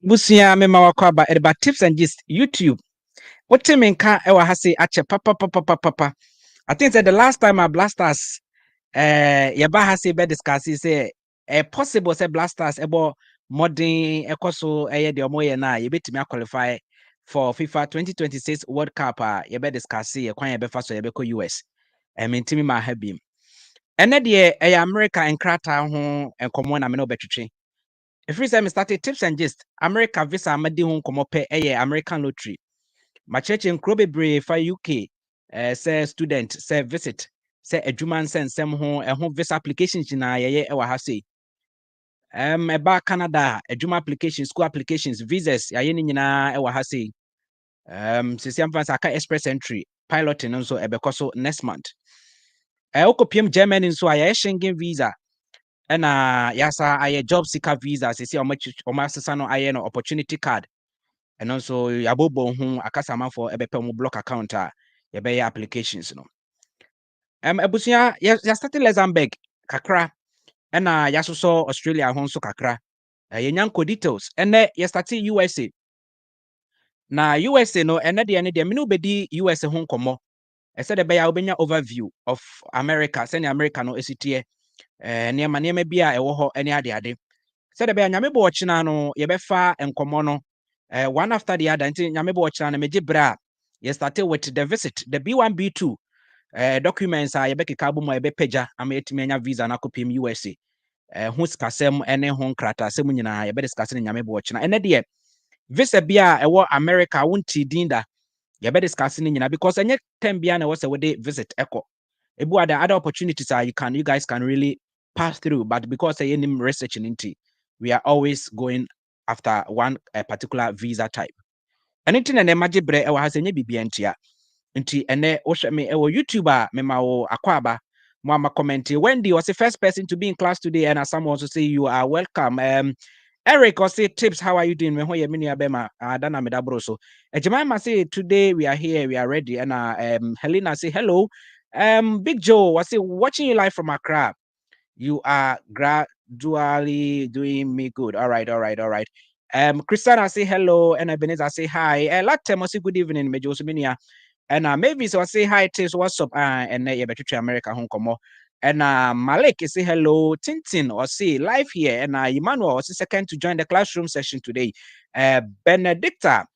Busia me ma wakwa ba edba tips and gist YouTube. What me nka e wa ha say ache papa. I think that the last time I blasters ye ba ha say be discuss say possible say blasters ebo modern ekoso eye de omo ye na ye betimi qualify for FIFA 2026 World Cup ye be discuss ye kwan ye be fa so ye be ko US. Mentimi ma ha bim. Ene de America enkrata ho enkomo na me no betwetwe. If we say me started tips and gist, America visa amadi ho komo pe American lottery. My church in Krobe Bre for UK, say student, say visit, say adwuma send sem ho visa applications na ye e wa ha say. Eba Canada, adwuma applications, school applications, visas, ya ni nyina e wa ha say. Sisi amfa aka express entry, piloting nso ebekoso next month. Okopiem Germany nso aye Schengen visa. Ena yasa aye job seeker visa sisi omo asesa no aye no opportunity card and also yabobo hu akasama for ebepe mo block account yebe applications no ebusia ya start Luxembourg kakra ena yasoso Australia ho nso kakra yenyanko details ene ya start USA na USA no ene de me no bedi USA ho nkomo ese de be ya obenya overview of America sene America no esitie niema bia ewo ho ene ade said be nyame bo ochina no ye befa enkomo no one after the other nti nyame bo ochina no meje bra ye started with the visit the B1 B2 documents ye bekeka bo mo ye bepeja ama etimi anya visa na kopim USA hu skasem ene ho nkrata asem nyina ye be discuss ne nyame bo ochina ene de visa bia ewo America wonti dinda ye be discuss ne nyina because enye time bia na wo se wo de visit echo ebu other opportunities you guys can really pass through but because any research into we are always going after one particular visa type anything and imagine bre e wa ha senye bibia ntia nti ene wo hwe me e wo YouTuber me ma wo akwaba mo ama comment Wendy was the first person to be in class today and as someone also say you are welcome Eric or say tips how are you doing me ho ye menu abema adana me dabro so Ejemaima say today we are here we are ready and Helena say hello Big Joe was say watching you live from Accra you are gradually doing me good. All right. Christiana say hello, and Ebenezer say hi. Latem say good evening, Major Minia. And maybe so say hi, Tis, what's up? And you better to America home come. And Malik say hello, Tintin or say live here. And Emmanuel was second to join the classroom session today. Benedicta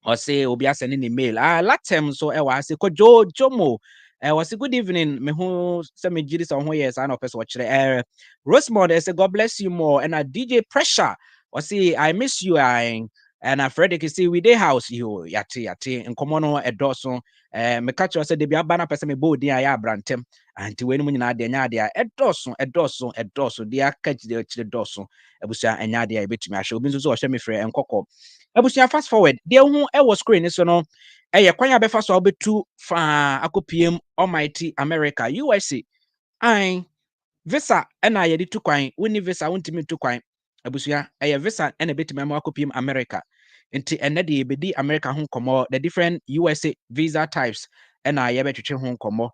or say Obia sending email. Latem so I say Kojo Jomo. Was a good evening. Me who send me this on who yes, I know person watch it. Rosemond say God bless you more. And DJ Pressure or say I miss you. And Frederick say we day house you yati and come on a doson. Me catch you say they be a banner person me bo dia ya brantem. And to when na de nya dia a doson dia catch the doson. Ebusia enya dia betumi ahwe obi nso so ohwe me frɛ enkɔkɔ ebusia fast forward de hu e wo screen so no kwan abefa so obetu fa akopiem almighty America USA ai visa na ye de tu kwan woni visa wontimi tu kwan ebusia visa na betumi ma akopiem America nti ene de bedi America ho komo the different USA visa types na ye betwetwe ho komo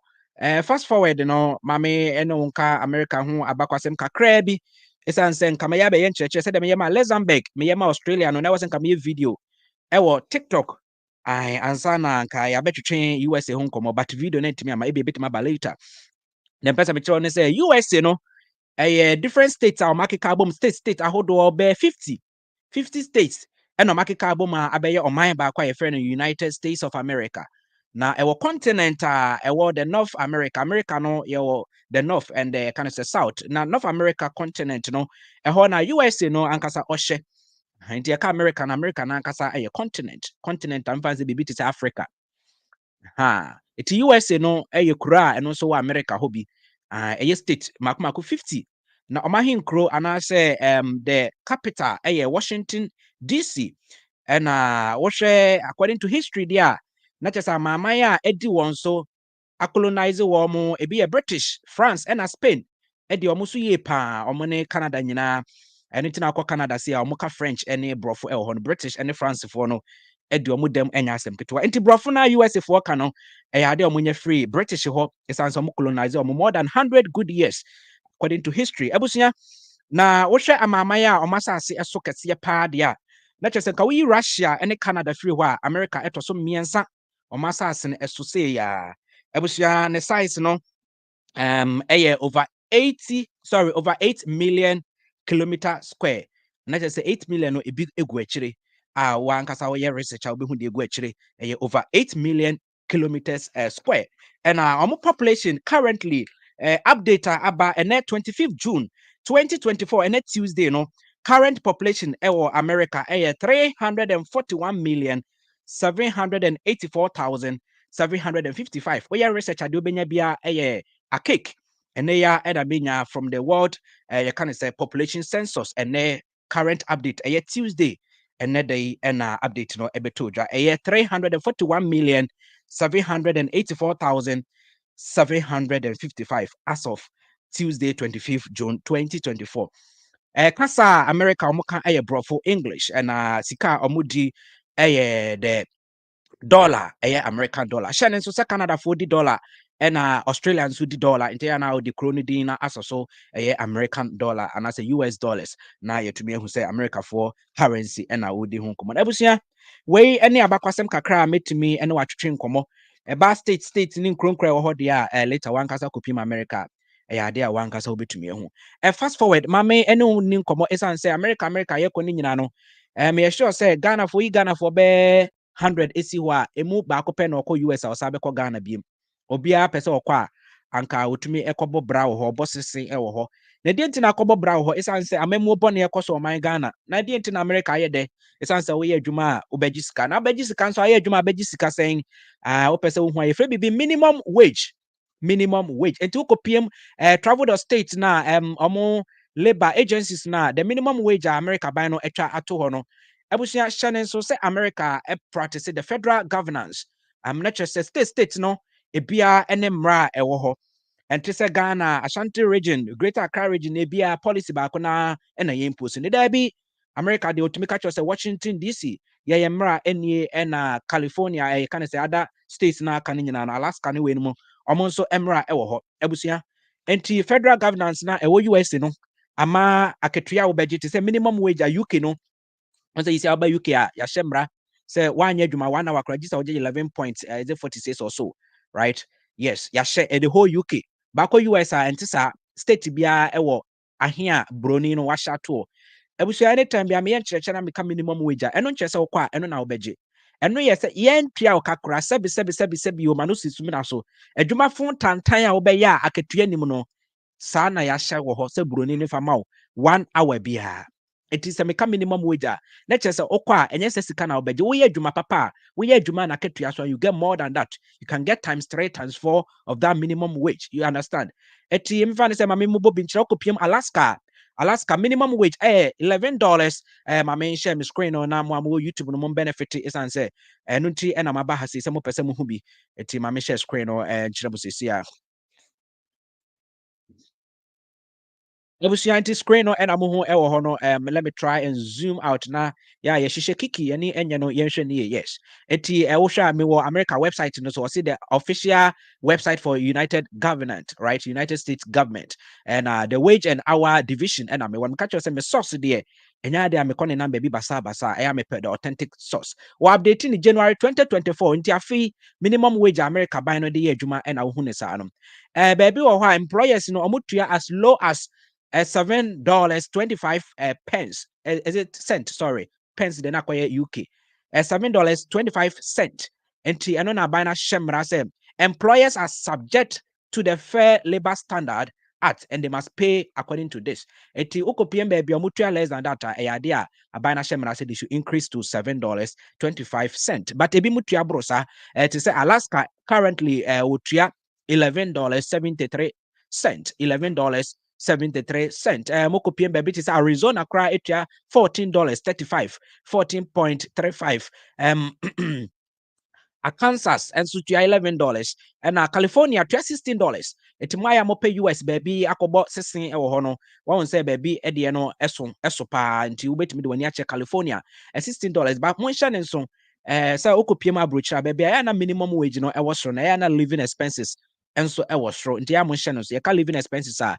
fast forward no mame eno nka America ho abakwasem kakra bi esan sen kama ya be yen church said me yema Luxembourg me yema Australia no na was kama ye video ewo TikTok ai ansa na nka ya betwetwe USA ho komo but video na ntimi ama e be betima ba later the person me tell say USA no different states are market carbon state ahodo be 50 states and market carbon abeye oman ba kwa ye friend United States of America na ewo continent ewo the North America no ye the north and the kind of the south na North America continent no eho na USA no ankasa ohye nti ye ka America na ankasa continent am fancy bibi to Africa it USA no kura eno so wa America hobi state makomako 50 na omahin kro anase the capital Washington DC and according to history there na chesa mamaya edi won so colonize wo mo ebi British France and Spain edi omo so ye pa omo ne Canada nyina anything akọ Canada say omo ka French any brofo hon British any France for no edi omo dem enya asem ketwa enti brofo na US for ka no ade omo nya free British ho esanso omo colonize omo more than 100 good years according to history ebusunya na wo hwe amamaya omo asase eso kese pa de a na kyerɛ sɛ nka woyi Russia ne Canada firi hɔ a America ɛtɔ so mmiɛnsa ɔmo asase no ɛso sei ya abusua ne size no over 8 million kilometer square na kyerɛ sɛ 8 million no ebi egu akyire a wankasa woyɛ research a wobɛhu de egu akyire over 8 million kilometers square and ɔmo population currently update aba ɛnɛ 25th June 2024 ɛnɛ Tuesday no current population ɛwɔ America 341,784,755 woyɛ research ade wobɛnya bia a cake and they are edabenya from the world you can say population census and their current update Tuesday and they update no ebetoja 341,784,755 as of Tuesday 25th June 2024 kasa America omuka brofo English and sika omudi the dollar American dollar shane so Canada for the dollar and Australians who the dollar into now the kroni dina aso American dollar and as a US dollars na yet to me who say America for currency and would home common ebusia we any abakwasem kakra met me and watch train komo eba state in kronkra ho dia later one kasa kopim America dia one kasa obetumi hu fast forward mame any nin komo esan say America ye koni nyina no me sure say Ghana for be 100 esi hɔ a emu baako pɛ na ɔkɔ US a ɔsa bɛkɔ Ghana biem obiara pɛ sɛ ɔkɔ a anka otumi ɛkɔbɔ bra wɔ hɔ ɔbɔ sese ɛwɔ hɔ na deɛ nti na akɔbɔ bra wɔ hɔ esan sɛ amamuo bɔ ne ɛkɔ so ɔman Ghana na deɛ nti na America ayɛ dɛ esan sɛ woyɛ adwuma a wobɛgye sika na wobɛgye sika nso ayɛ adwuma a wobɛgye sika sɛn wopɛ sɛ wohu a yɛfrɛ bibi minimum wage enti wokɔ PM travel the state na ɔmo labor agencies na the minimum wage a America ban no atwa ato hɔ no Abusia Shannon so say America practice the federal governance. I'm not just state no ebia enemra ewo ho. And to say Ghana, Ashanti region, Greater Accra region, ebia policy ba na ena ye impose. Ne there be America the ultimate catch say Washington DC. Yeah, mra enie na California e can say other states na kan nyina na Alaska ne we no. Omo nso emra ewo ho. Abusia enti federal governance na ewo US no ama aketua wo budget say minimum wage a UK no once you say about UK ya shemra say one year juma 1 hour register 11.46 or so right yes ya share the whole UK back US and state bia ewo ahia broni no washa to ebusu anytime bia me yenkyerɛkyerɛ na meka minimum wage eno nkyerɛ sɛ wokɔ a eno na wobɛgye eno yɛ sɛ yentua wo kakra sebi o ma no sisumi na so adwuma fon tantan a wobɛyɛ a akatua nim no saa na ya hyɛ wɔ hɔ sɛ broni ne fa ma wo 1 hour bia it is a minimum wage na kyerɛ sɛ wokɔ a ɛnyɛ sɛ sika na wobɛgye woyɛ adwuma papa woyɛ adwuma na akatua so you get more than that you can get times 3 times 4 of that minimum wage you understand eti mfa ne sɛ mame mobɔ bi nkyerɛ wokɔpiem Alaska minimum wage $11 mame nhyɛ me screen no na mo YouTube no mo benefit esan sɛ ɛno nti ɛna maba ha sɛ mo pɛ sɛ mo hu bi eti mame share screen no nkyerɛ mo sesi a Ebusianti screen no and amuhu ewo hono let me try and zoom out na yeah shishe kiki any enye no yenhwe ne yes eti wo hwa me wo America website no so see the official website for United government right United States government and the wage and hour division and me when catch you say me source there enya dey me kon number bi basa I am the authentic source we updating in January 2024 nti afi minimum wage America buy no dey adwuma and awu ne sa no baby wo ho employers no omutua as low as $7.25 pence. Is it cent? Sorry, pence. Then acquire UK. $7.25. And I know na bina shemra say employers are subject to the Fair Labor Standard Act and they must pay according to this. Eti ukopiem baby omutua less than that. Idea a bina shemra say they should increase to $7.25. But ebi mutua brosa. To say Alaska currently utia $11.73. $11.73. Mokopiem baby is Arizona cry etia $14.35, 14.35. Kansas and so $11 and California $16. It maya mo pay US baby akobo 16 e wo no won say baby e de no eso pa nti ubetimi de wani ache California $16 but mo hye ne so say okopiem abrochira baby ya na minimum wage no e wo so na ya na living expenses enso e wo so nti ya mo hye no so ye ka living expenses a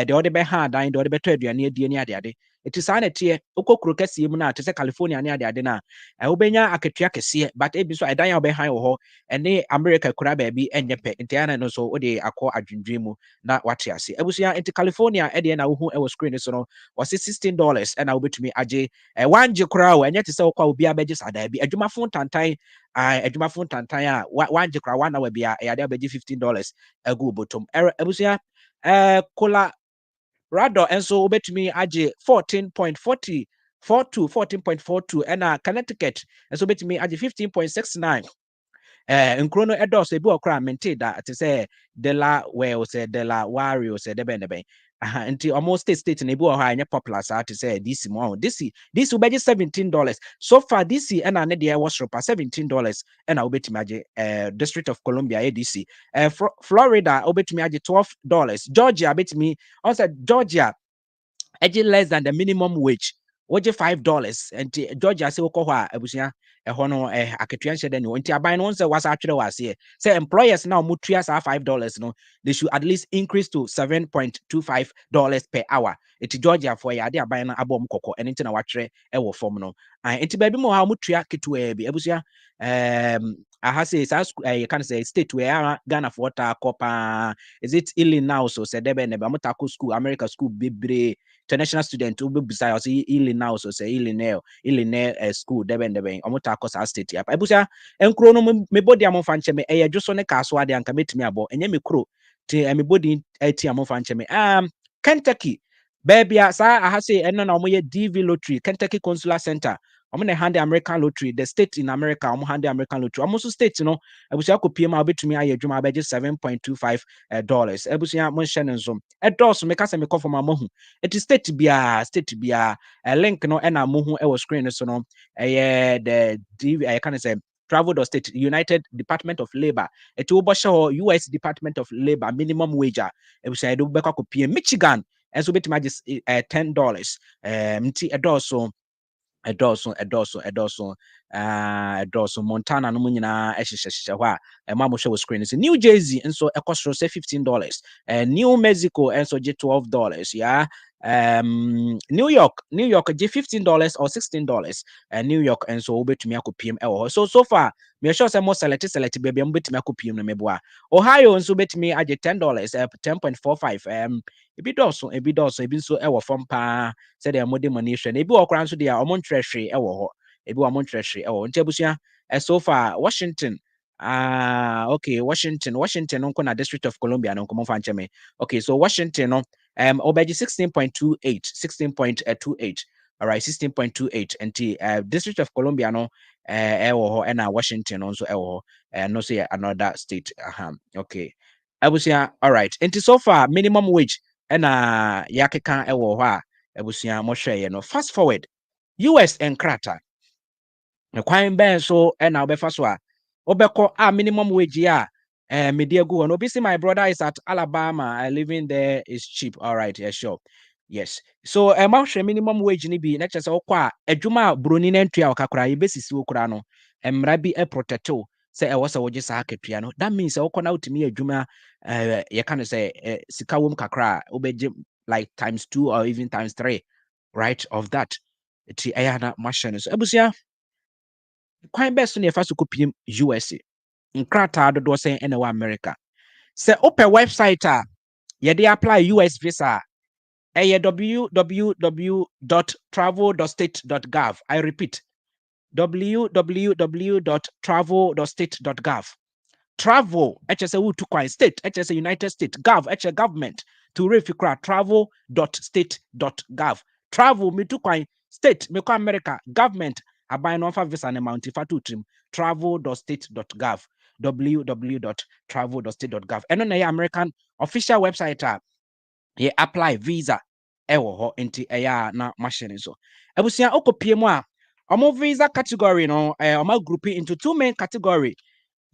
de ode be ha dan de ode be to aduane adie ni ade it is an tie uko kuro kɛseɛ mu na te sɛ California ne ade na wobɛnya akatua kɛseɛ but ebi so ɛdan a wobɛhan wɔ hɔ ɛne America kura baabi ɛnyɛ pɛ nti ana no so wode akɔ adwendwen mu na wate ase abusua nti California ɛdeɛ na wohu ɛwɔ screen so no wɔse $16 ɛna wobɛtumi agye wangye koraa o ɛnyɛ te sɛ wokɔ a obi abɛgye saa daa bi adwumafo ntantan a wangye koraa wana wa bia ɛyade abɛgye $15 agu bottom abusua kola Rado enso wobɛtumi agye 14.42 ɛna Connecticut enso wobɛtumi agye 15.69 nkuro no ɛdɔɔso ebi wɔ koraa mente da te sɛ Delaware sɛ Delaware sɛ dɛbɛn nti almost state na ebi wɔ hɔ a ɛnyɛ popular saa te sɛ DC mu DC wobɛgye $17 so far DC ɛna ne deɛ ɛwɔ soro pa $17 ɛna wobɛtumi agye District of Columbia DC Florida wobɛtumi agye $12 Georgia bɛtumi ɔsɛ Georgia agye less than the minimum wage woje $5 nti Georgia se wokɔ hɔ a abusua ɛhɔ no akatua nhyɛ dɛ ne nti aban no sɛ wasa atwerɛ wɔ aseɛ sɛ employers na ɔmotua saa $5 no they should at least increase to $7.25 per hour nti Georgia for yɛ ade aban no abɔ mu kɔkɔ ɛno nti na watwerɛ ɛwɔ fam no nti baabi mu ha ɔmotua ketewa bi abusua aha say you can say state where Ghana for ta kopa is it Illinois so say debe nebe amotako school America school bebre international student who be beside say Illinois so say Illinois school debe nebe amotako sa state ya ebusia enkro no me body amfa nche me dwoso ne ka so ade anka metimi abo enye me kro te me body ati amfa nche me Kentucky baby sa aha say eno na omoye DV lottery Kentucky Consular Center I'm gonna hand the American lottery, the state in America. I'm hand the American lottery. I'm also state, you know. Ebusia ko PM abetumi aye dwuma abeje $7.25. Ebusia mon share so. Edos me ka se me call for my mohu. It is state bia a link no na mohu e was screen so no. The I can say travel state United Department of Labor. It will show US Department of Labor minimum wage. Ebusia do be ko PM Michigan. And so betumi just $10. Mti edos ɛdɔso Montana no mu nyinaa ɛhyehyɛ hɔ a ɛma mo hwɛ wɔ screen so New Jersey nso ɛkɔ soro sɛ $15 New Mexico nso gye $12 yeah New York gye $15 or $16 New York nso wobɛtumi akɔpiem ɛwɔ hɔ so far me sure say mo select baby am betumi akɔpiem no meboa Ohio nso betumi agye $10 10.45 ebi dɔso ebi nso ɛwɔ fam pa said they are more demonstration. Ebi okran so they are omontwehwe ɛwɔ hɔ. Ebi omontwehwe ɛwɔ. Nti abusua so far Washington okay Washington nko na District of Columbia no nko fa ncheme. Okay so Washington no obeji 16.28 all right 16.28 nti District of Columbia no ɛwɔ hɔ ɛna Washington no nso ɛwɔ hɔ no say another state okay abusua all right nti so far minimum wage ɛna yakeka ɛwɔ hɔ a ebusia mo hwɛ no fast forward US enkrata ne kwan ben so na obefa so a obekɔ minimum wage a media go no obi say my brother is at Alabama living there is cheap all right yeah sure yes so ma hwɛ minimum wage ni bi na kyerɛ sɛ wokɔ a adwuma broni na ntua okakora yebesisi okura no mmara bi protecto sɛ ɛwɔ sɛ wogye saa akatua no that means wokɔ na utimi adwuma you can say sika wom kakra obegye like ×2 or even ×3 right of that eti ayana machine so abusia kwan best no yefa so kopiem USA nkrata dodo sɛ ene wa America sɛ open website a ye dey apply US visa www.travel.state.gov I repeat www.travel.state.gov travel HSA wutu kwan state HSA United States gov HSA government to refikra travel.state.gov travel me to kwan state me ko America government aban no fa visa ne mount fa to trim travel.state.gov www.travel.state.gov eno na American official website a ye apply visa ewo ho enti eya na machine so abusia okopie mu a omo visa category no omo grouping into two main category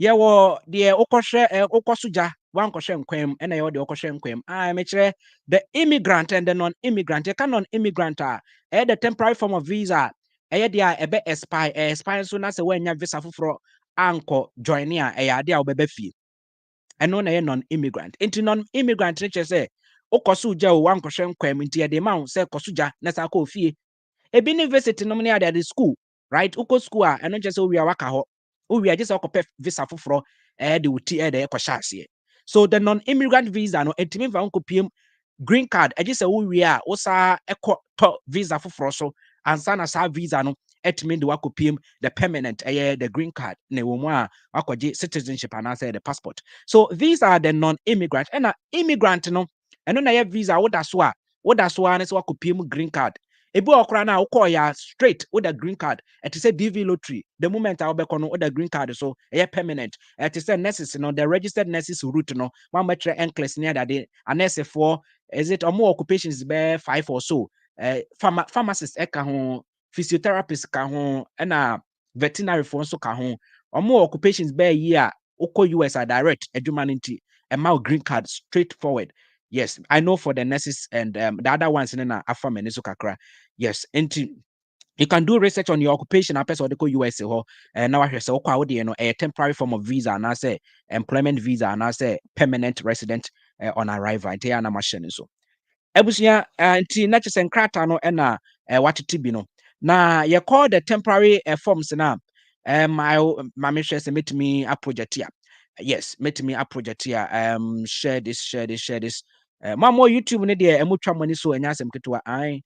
yewo de okohwe okosuja wan kohwe nkwam ena yewo de okohwe nkwam me kire the immigrant and the non-immigrant you can non-immigrant the temporary form of visa de ebe expire so na se wanya visa foforo anko join a ade a obeba fie eno na ye non-immigrant into non-immigrant ne kire se okosuja o wan kwhwe nkwam nti e de ma wo se kosuja na sa ko fie ebi ne visit no ne ade school right uko school a eno nche se owia waka ho owia je se okopɛ visa foforo de wuti de ekɔhya ase so the non-immigrant visa no etimi fa nkopiem green card eje se owia a wo sa ekɔ to visa foforo so ansa na sa visa no etimi de wakopiem the permanent the green card na wo mu a wakɔgye citizenship and say the passport. So these are the non-immigrant and immigrant no eno na ye visa wo da so a ne se wakopiem green card ebi okra na wo ya straight with the green card it is a DV lottery the moment I obeko no with the green card so permanent it is a nurses no the registered nurses route no one metre enclass near that day a nurse for is it or more occupations be 5 or so pharmacists eka ho physiotherapists ka ho na veterinary for so ka ho or more occupations be year oko US are direct edumanity and my green card straightforward. Yes, I know for the nurses and the other ones in Afam and Kakra. Yes, and you can do research on your occupation apes or the US and now I hear so a temporary form of visa and I say employment visa and I say permanent resident on arrival and na machine so. Ebusia anti na chese nkrata no na watete bi no na ye call the temporary forms na I ma me share se metimi a project ya yes metimi a project ya share this more YouTube ne de emutwa mani so enya asem ketewa ai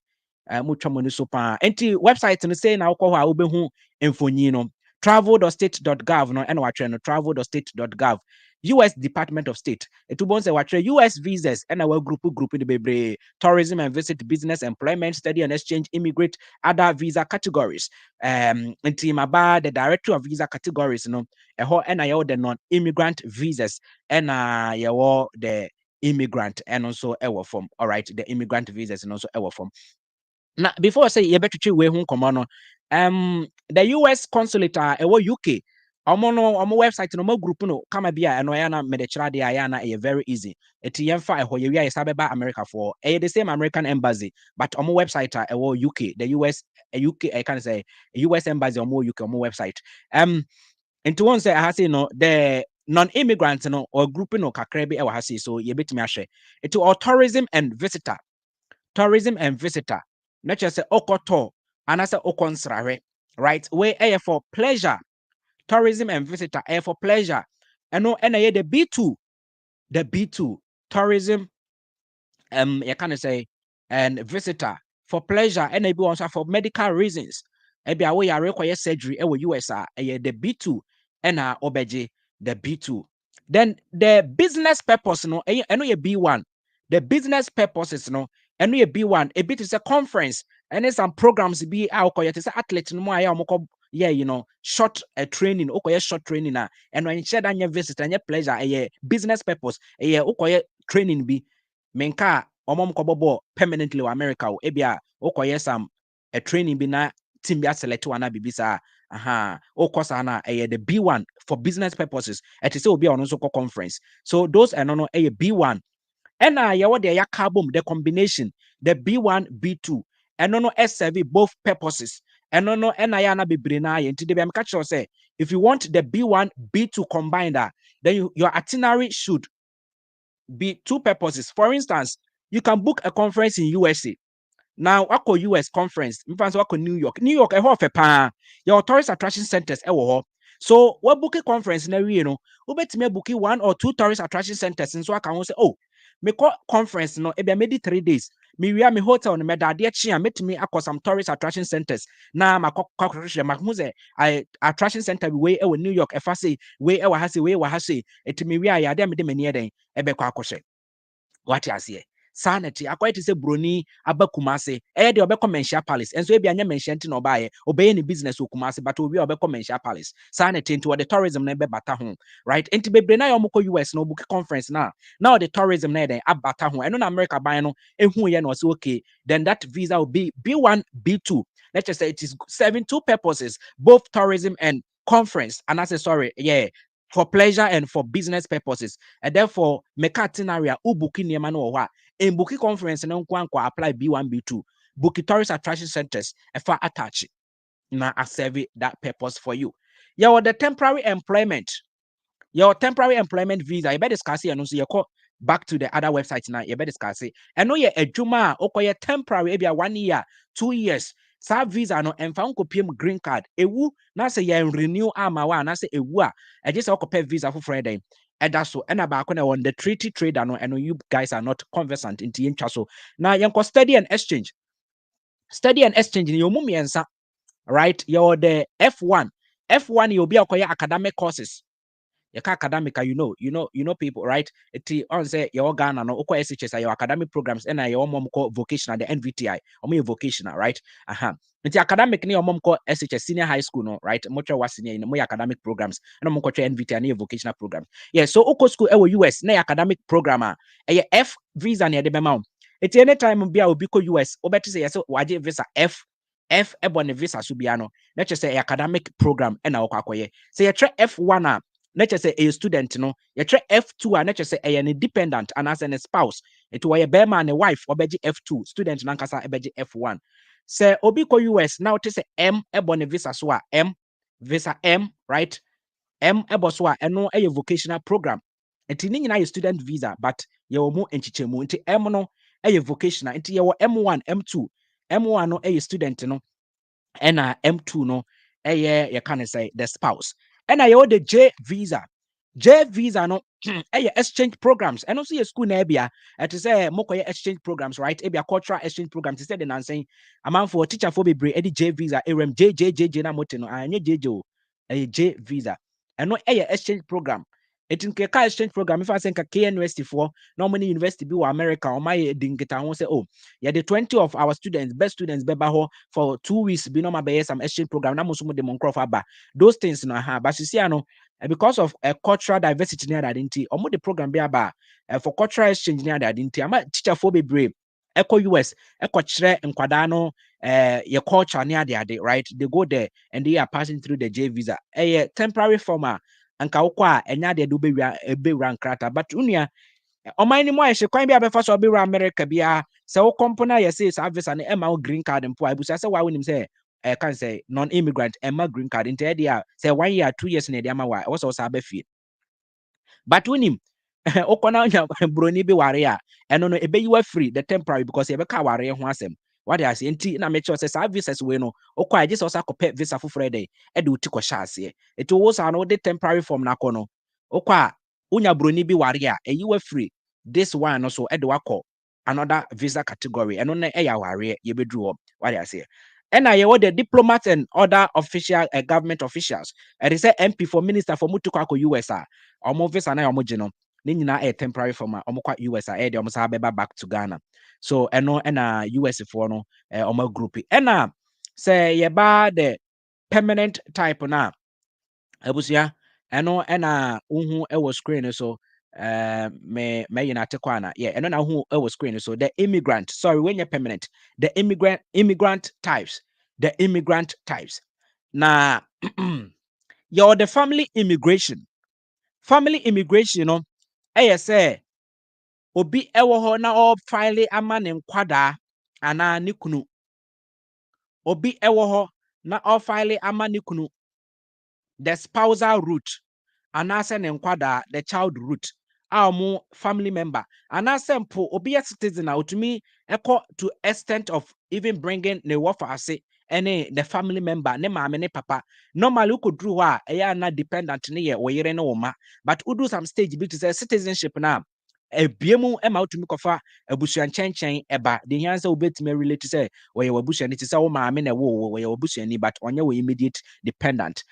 mutwa mani so pa enti website no say na ukọ ho a obehu emfonyi no travel.state.gov no and watch no travel.state.gov US Department of State. Etubon say watch US visas and our group in the bebre tourism and visit, business, employment, study and exchange, immigrant, other visa categories. Enti maba the director of visa categories no eho and I the non-immigrant visas and the immigrant and also our form. All right, the immigrant visas and also our form. Now, before I say you better we home come the US consulate UK. Omo website no mo group no kama bia eno ya na medechira de ya na very easy. Eti yemfa eho ye wi ya America for the same American embassy but omo website UK the US UK I can say US embassy omo UK omo website. Into one say I have no the non-immigrants no or group no kakra bi e wa so ye betimi ahwe. Eti or tourism and visitor. Not just say okoto and I say okonsrawe, right? We air for pleasure. Tourism and visitor air for pleasure. And no and the B2 tourism you can say and visitor for pleasure and maybe also for medical reasons. Maybe we are require surgery with USA the B2 and obeje the B2. Then the business purpose no I know your B1. The business purposes no and we B1 a bit is a conference and then some programs be our athlete no more yeah short training short training and when you share that your visit and your pleasure a business purpose a training be menka omom kobobo permanently in America o ebia okoye some a training be na team be select one bibisa okosa na the B1 for business purposes it is obi on also conference so those are no a B1 and what they carbon the combination the B1 B2 and no SRV both purposes and no and I na bebre na ye nti de be am catch say if you want the B1 B2 combined then your itinerary should be two purposes. For instance, you can book a conference in USA. Now, wako US conference, mfans wako New York. New York, pa. Your tourist attraction centers, So, what book a conference na we we bet me book one or two tourist attraction centers. And so I can say, oh, me call conference no, ebe made 3 days. Me we are me hotel no me da de chia met me akọ some tourist attraction centers. Na ma I attraction center we New York efa say we wa hase et me we ya de me de me ne den ebe kwa akọhye. What you say? Sanity, according to say Bruni, Abakumase, de Obeko Menshia Palace, and so be anya mentioned no buy, obey any business Ukumase, but will be Obeko Menshia Palace. Sanity into the tourism nebe batahun, right? And to be Brena Yomoko US no book conference now. Now the tourism nede abatahun, and on America by no, and who yan was okay, then that visa will be B1, B2. Let's just say it is serving two purposes, both tourism and conference. And I say sorry, yeah. For pleasure and for business purposes, and therefore make itinerary ubuki niema no wa in buki conference no nkwa apply B1 B2 buki tourist attraction centers if I attach na I serve that purpose for you. The temporary employment visa you better discuss here no so back to the other website now. You better discuss it. And no, yeah, a juma or temporary, maybe 1 year, 2 years. Sa visa no and found PM green card. Ewu na say you renew amawa na say ewu a. I just pay visa for Friday. And that's so. And about on the treaty trade and you guys are not conversant in the so. Now you can study and exchange. Study and exchange in your mummy and right. You're the F1. F1 you'll be academic courses. Your academic, you know people, right? It on say your Ghana no oko SHS your academic programs and your mom call vocational the NVTI or me vocational, right? It's academic ni your mom call SHS senior high school, no, right? Much was senior in my academic programs and mom call NVTI and vocational programs. Yeah, so oko school US na academic programmer F visa near the bema. It's any time be ubiko US obeti say so waje visa F ebone visa subiano. Let's just say academic program and our kwakoye. Say you try F1 let's say a student, you try F2 and let's say an independent and as a spouse. It was a bear man, a wife, or beji F2, student nankasa a beji F1. Say Obiko US now to say M ebony visa swa M visa M, right? M eboswa and no a vocational program. And tini student visa, but you mo enchichemu into M no a vocational into your M1, M2, M1 no a student no and M2 no you can say the spouse. And I the J visa. J visa no exchange programs. And also your school nebia to say mokoye exchange programs, right? Ebia cultural exchange programs. Instead of saying amount for teacher for be Eddie J visa, RM J na motino, anye JJ a J visa. And no exchange program. It in Keka exchange program. If I think a KNUST for no many university be America or my dingeta won't say, oh, yeah, the 20 of our students, best students, beba for 2 weeks, be no my some exchange program. Na musumu de moncrofa ba. Those things no ha. But you see, I know because of a cultural diversity near that identity, or more the program be about for cultural exchange near that identity. I'm a teacher for be brave. Echo US, Echo Chre and Quadano, your culture near the right? They go there and they are passing through the J visa. A temporary former and Kaukwa and Nadia do be a big rank crata. But Unia, on my anymore, she can't be a first or be America be a so company, yes, service and Emma green card and poor. But I say, why wouldn't say? I can say non-immigrant Emma green card into the idea say 1 year, 2 years in the Yamawa also sabe fee. But when him okona broni be warrior and no ebe you are free the temporary because you be ka warrior ho asem. What I say nti na make sure say services we no okwa just also pay visa for Friday e de uti ko shase. It was an the temporary form na kono. Okwa unya broni be warrior e you are free. This one also e de wako another visa category and on e ya warrior you be drew up. What I say. And I the diplomats and other official government officials. And they say MP for minister for Mutukwako USA. Omo visa na omo gino. Ni nyina a temporary form omo kwa USA e de omo sa beba back to Ghana. So eno na US for no omo group. Ena say ye ba the permanent type na abusia eno na uhu e was screen so me yina tekwana yeah eno na uhu e was screen so the immigrant sorry when you're permanent the immigrant types na you're the family immigration you know say obi ewo ho na o file ama ne nkwada ana ne kunu obi ewo ho na o file ama ne kunu the spousal route anase ne nkwada the child route mo family member anase mpo obi a citizen utumi eko to extent of even bringing ne wofase any the family member ne maame ne papa normally you could do eya na dependent ne ye oyere ne woma but udu some stage bit to say citizenship na ebiemu ema utumi kofa abusuan chenchen eba the hansa obetime relate say we abusuan it say wo maame na we abusuan ni but onye we immediate dependent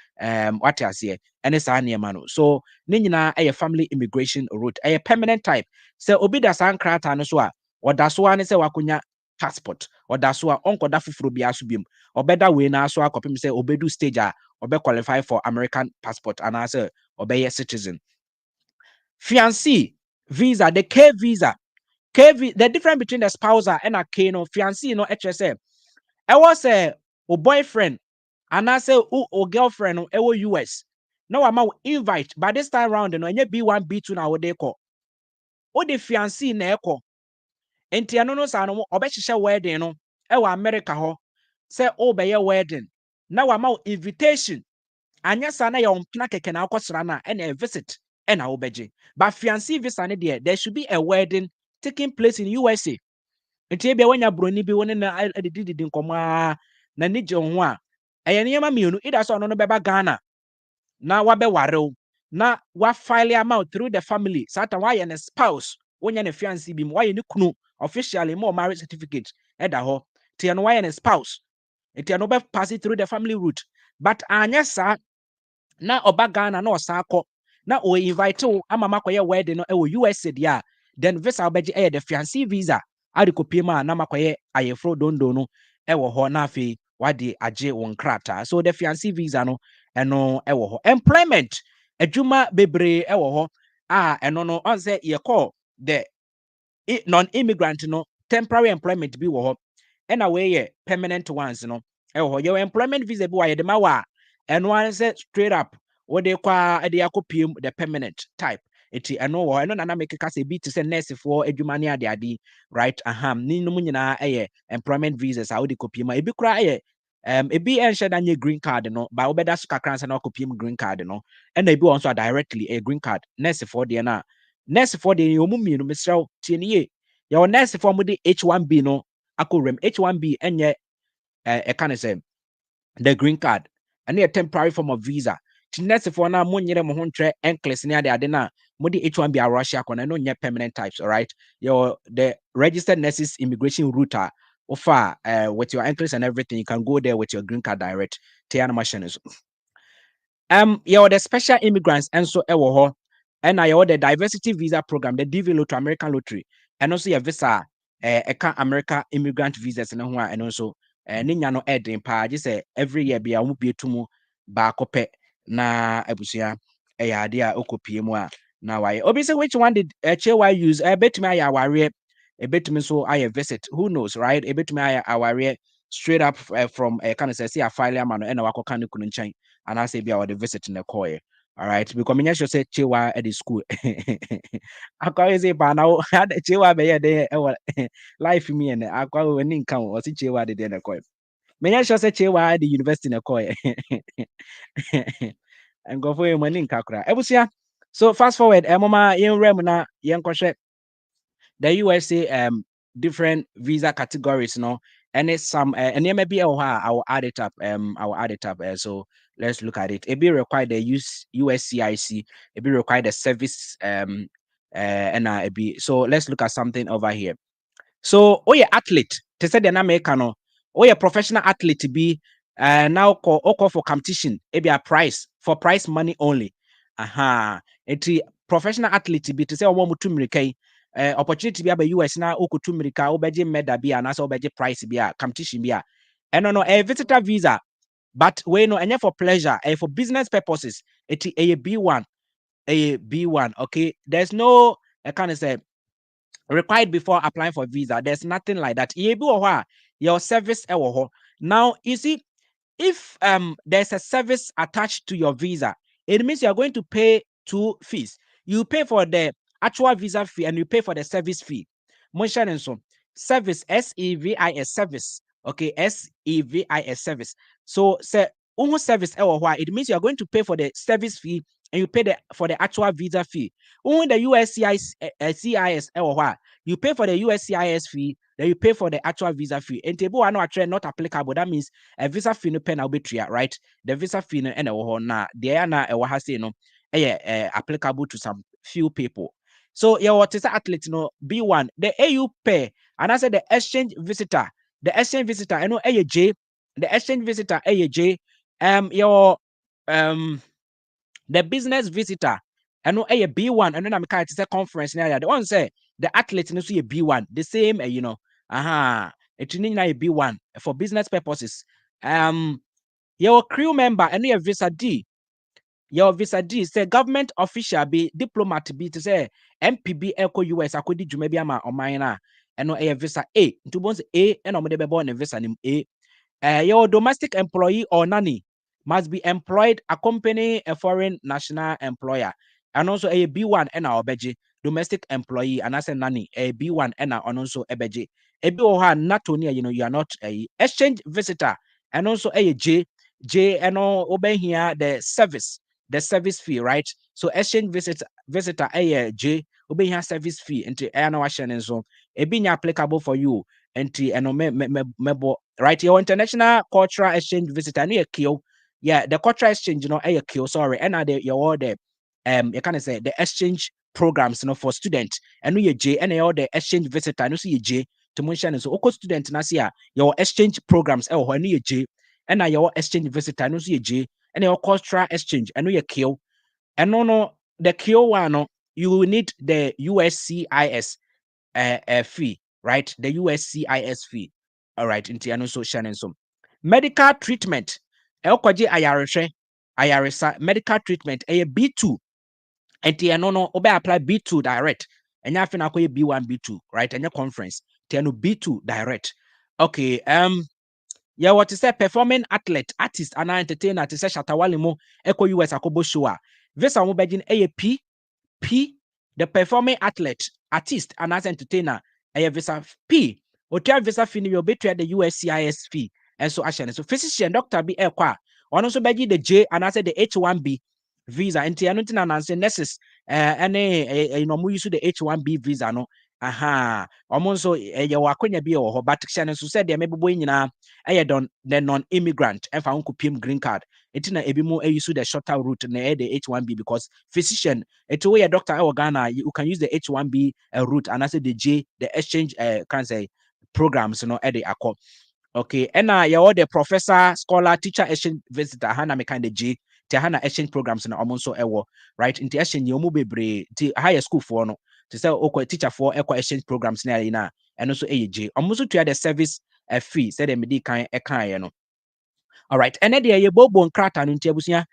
what I say any sa niema no so ne nyina family immigration route permanent type say obi da san krata no so a oda so ane say wakonya passport oda so a onkoda fufuro bia so biem obeda we na so akopim say obedu stage a obe qualify for American passport and as obey citizen fiancé visa the K visa the difference between the spousal and a K no fiancé no HSM I was a boyfriend and I say o girlfriend no US no I'm invite but this time round no any B1 B2 na wo dey call o the fiancé na eko enti ano no sa no obehihye wedding no America ho say o be ye wedding na wa ma invitation anya sa na ye ompna keke na akosra na and a visit and a obeje. But fiancé visa ne there, there should be a wedding taking place in USA. Nti ebia wanya broni bi woni na adididi nkoma na ni je ho a eye niyama mienu ida so no beba Ghana na wabe warew na wa file amount through the family satan why an spouse wonya ne fiancé bi why ne kunu officially more marriage certificate eda ho tie no why an spouse tie no be pass it through the family route but anya sa na oba Ghana na osa akọ na o invite o ama makoye wedding no e wo USA dia then visa obeji the fiancé visa adikopie ma na makoye ayefro dondo no e wo ho na afi wade age won krata so the fiancé visa no eno e wo ho employment adwuma bebre e wo ho eno no on say ye call the non-immigrant no temporary employment bi wo ho ena we ye permanent ones no e wo ho your employment visa bi wa ye de ma wa eno an say straight up what they kwa e de akopiem the permanent type eti eno wo eno na make ka say bi to say nurse for adwuma ne ade ade right ni no nyina ye employment visas a wo de kopiem e bi kra ye ebi enshe da nye green card no ba obeda so kakran say na kopiem green card no ena ebi won so directly a green card nurse for de na nurse for de omu mienu mesrew tie ne ye your nurse for mu de H1B no akorem H1B enye e kan say the green card and a temporary form of visa. Nurse for now, money mo huntre encles near the adena, modi H1B a Russia con no permanent types, all right. Your the registered nurses immigration router offer with your encles and everything, you can go there with your green card direct. Tiana machines. Yeah, the special immigrants and so ewo and I the diversity visa program, the DV to American lottery, and also your visa America immigrant visas and also ninya no edin pa just say every year be a mu be tumu ba kope na abusia ade a okopie mu a na why obi say which one did why use betumi aya aware betumi so aya visit who knows right betumi aya aware straight up from kind of say a file man no na wakoka ne kunu nchen and I say be our visit in the coy. All right, because me sure say chewa at the school. I call say ba now had chewa be there life me and I call when in count was chewa the the coy. Me sure say chewa at the university in the coy. And go for money in kakra. Ebusia. So fast forward, mama yen rem na yen the USA different visa categories, no, and it's some and there may be I will add it up. I will add it up. So let's look at it. It be required the USCIC. It be required the service and it be so. Let's look at something over here. So, oh yeah, athlete. They said the American no. Oh yeah, professional athlete to be now call for competition. It be a price for prize money only. Aha. It professional athlete to be to say one mutu mirika. Opportunity be a US na okutu mirika obeje medal be and also obeje price be a competition be a. And no a visitor visa, but we no and for pleasure and for business purposes. It a B1, a B1. Okay, there's no I can't say required before applying for visa. There's nothing like that. Your service now you see if there's a service attached to your visa, it means you're going to pay two fees. You pay for the actual visa fee and you pay for the service fee. Mention so service SEVIS service. Okay, SEVIS service. So say service it means you're going to pay for the service fee and you pay for the actual visa fee. When the USCIS CIS you pay for the USCIS fee, then you pay for the actual visa fee. And table are not applicable. That means a visa fee no pen arbitria, right? The visa fee no and na they are na no applicable to some few people. So yeah, what is athlete no B1 the AU pay and I said the exchange visitor I know AJ the exchange visitor AJ your the business visitor I know a B1 and then I'm kind of conference the one say the athlete no so a B1 the same it need a B1 for business purposes. Your crew member and your visa D. Your visa D say government official be diplomat be to say MPB Eco US akodi dwuma bi ama oman na eno a visa A. Ntu bon A and omde be born visa nim A. Your domestic employee or nanny must be employed accompanying a foreign national employer. And also a B1 and our beji domestic employee and as a nanny a B1 and also a beji. A B1 not only you are not a exchange visitor and also a J and all obey here the service. the service fee, right? So exchange visitor J obi ha service fee into na wa share so e bi applicable for you into eno mebo, right? Your international cultural exchange visitor no kill. Yeah, the cultural exchange kill, sorry. And your the you can say the exchange programs for students and you J and all the exchange visitor no see J to mention so oko student na see your exchange programs when you J and your exchange visitor no see J and your cultural exchange and you kill. And no the kill one no, you will need the USCIS fee, right? The USCIS fee. All right, into ano so shannon so. Medical treatment. Elkwaji ayaresa medical treatment B2. And ano no obe apply B2 direct. And ya fina koye B1 B2, right? And your conference. Tiano B2 direct. Okay, yeah, what is a performing athlete, artist, and entertainer to say Shatawali mo Eco US Akobo show. Visa mo begin P, the performing athlete, artist, and as entertainer, a visa P. Hotel visa fee you betray the USCIS fee. And so Ashan. So physician, doctor be equa. One also begin the J and I said the H1B visa. And Tianutin and answer nurses, you know, use the H1B visa, no. Aha, almost so ya wakonya bi or but Shannon so said there maybe boy na don the non-immigrant and found kupim green card. It's na ebi mo use the shorter route na the H1B because physician it's way a doctor or Ghana you can use the H1B route and I say the J the exchange can say programs at the accord. Okay, and you're the professor, scholar, teacher exchange visitor hana me kind of J te hana exchange programs na almost so ewo right into exchange you bebre to higher school for no to say teacher for eco exchange programs na and also J almost to the service fee said the medi kind no. All right, and then the bobo nkrata no ntiabusia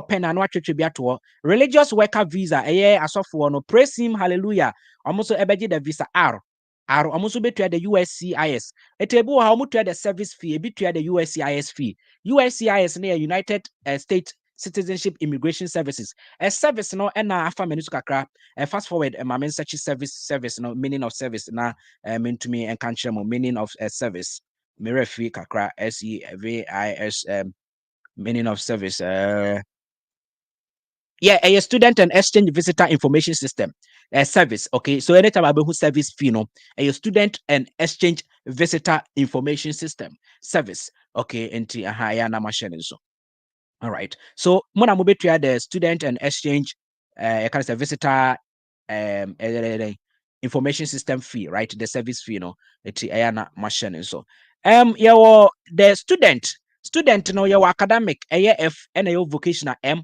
pen and watwetwe bi ato religious worker visa asofo no praise him hallelujah almost ebeji the visa R almost betua the USCIS etebu ha omutua the service fee betua the USCIS fee. USCIS near United States Citizenship Immigration Services a service no na afa menu kakra fast forward mamen search service no meaning of service na mean to me and country meaning of service mirror fee kakra SEVIS meaning of service a student and exchange visitor information system service. Okay, so anytime I who service fee no a student and exchange visitor information system service. Okay, into ya na machine so. All right, so mona mo betua the student and exchange kind of visitor information system fee, right? The service fee no it's na machine so. Yeah, the student no your academic F and your vocational M.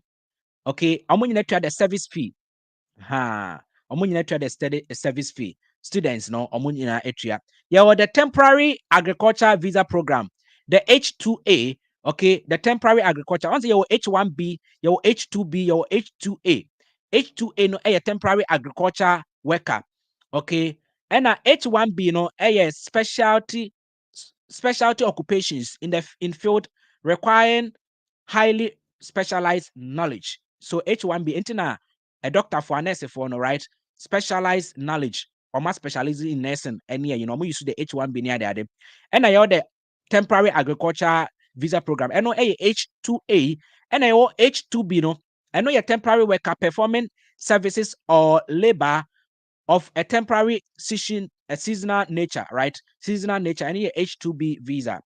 Okay, I'm going to the service fee. Ha, I'm going to the study service fee. Students, no, I'm going to etria. Yeah, the temporary agriculture visa program, the H2A. Okay, the temporary agriculture. Once your H1B, your H2B, your H2A. H2A no a temporary agriculture worker. Okay, and H1B no a specialty occupations in field requiring highly specialized knowledge. So H1B intina a doctor for a nurse for no right specialized knowledge or more specializing in nursing and we use the H1B near there. And I the temporary agriculture visa program. And no H2A and I H2B no. I know your temporary worker performing services or labor of a temporary seasonal nature, right? Seasonal nature and H2B visa.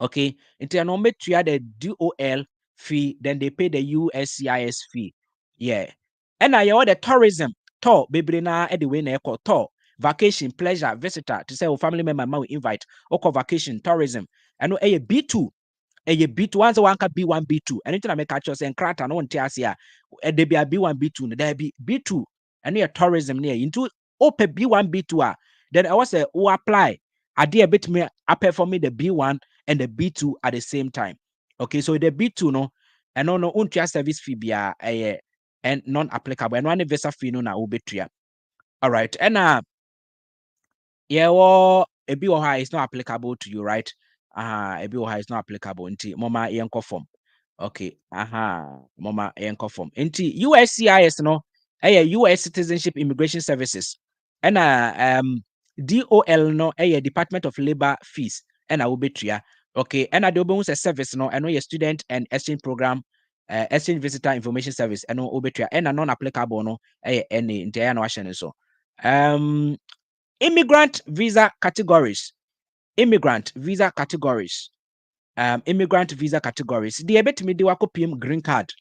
Okay, into an ometria the DOL fee, then they pay the USCIS fee. Yeah. And I the tourism, tour, baby na anyway na call tour, vacation, pleasure, visitor to say family member may invite, or vacation, tourism. I know a B2 B2 once one can B1 B2 and anything I make catch us and crack and one tears here there be a B1 B2 there be B2 and near tourism near into open B1 B2 then I was a who apply I did a bit me up for me the B1 and the B2 at the same time. Okay, so the B2 no and no untia service fee be and non-applicable and one visa fee no na ubetria. All right, and yeah, well, a BOI is not applicable to you, right? A BOI is not applicable until Mama Yanko form. Okay, Mama Yanko form. Until USCIS, no, US Citizenship Immigration Services, and DOL, no, Department of Labor Fees, and I will be tria. Okay, and I do a service, no, I know your student and exchange program exchange visitor information service ɛno obetua ɛna non applicable no ɛyɛ ɛne ntia na wahyɛ ne so. Immigrant visa categories. Immigrant visa categories. Immigrant visa categories. The ebetimi de wakopiem green card.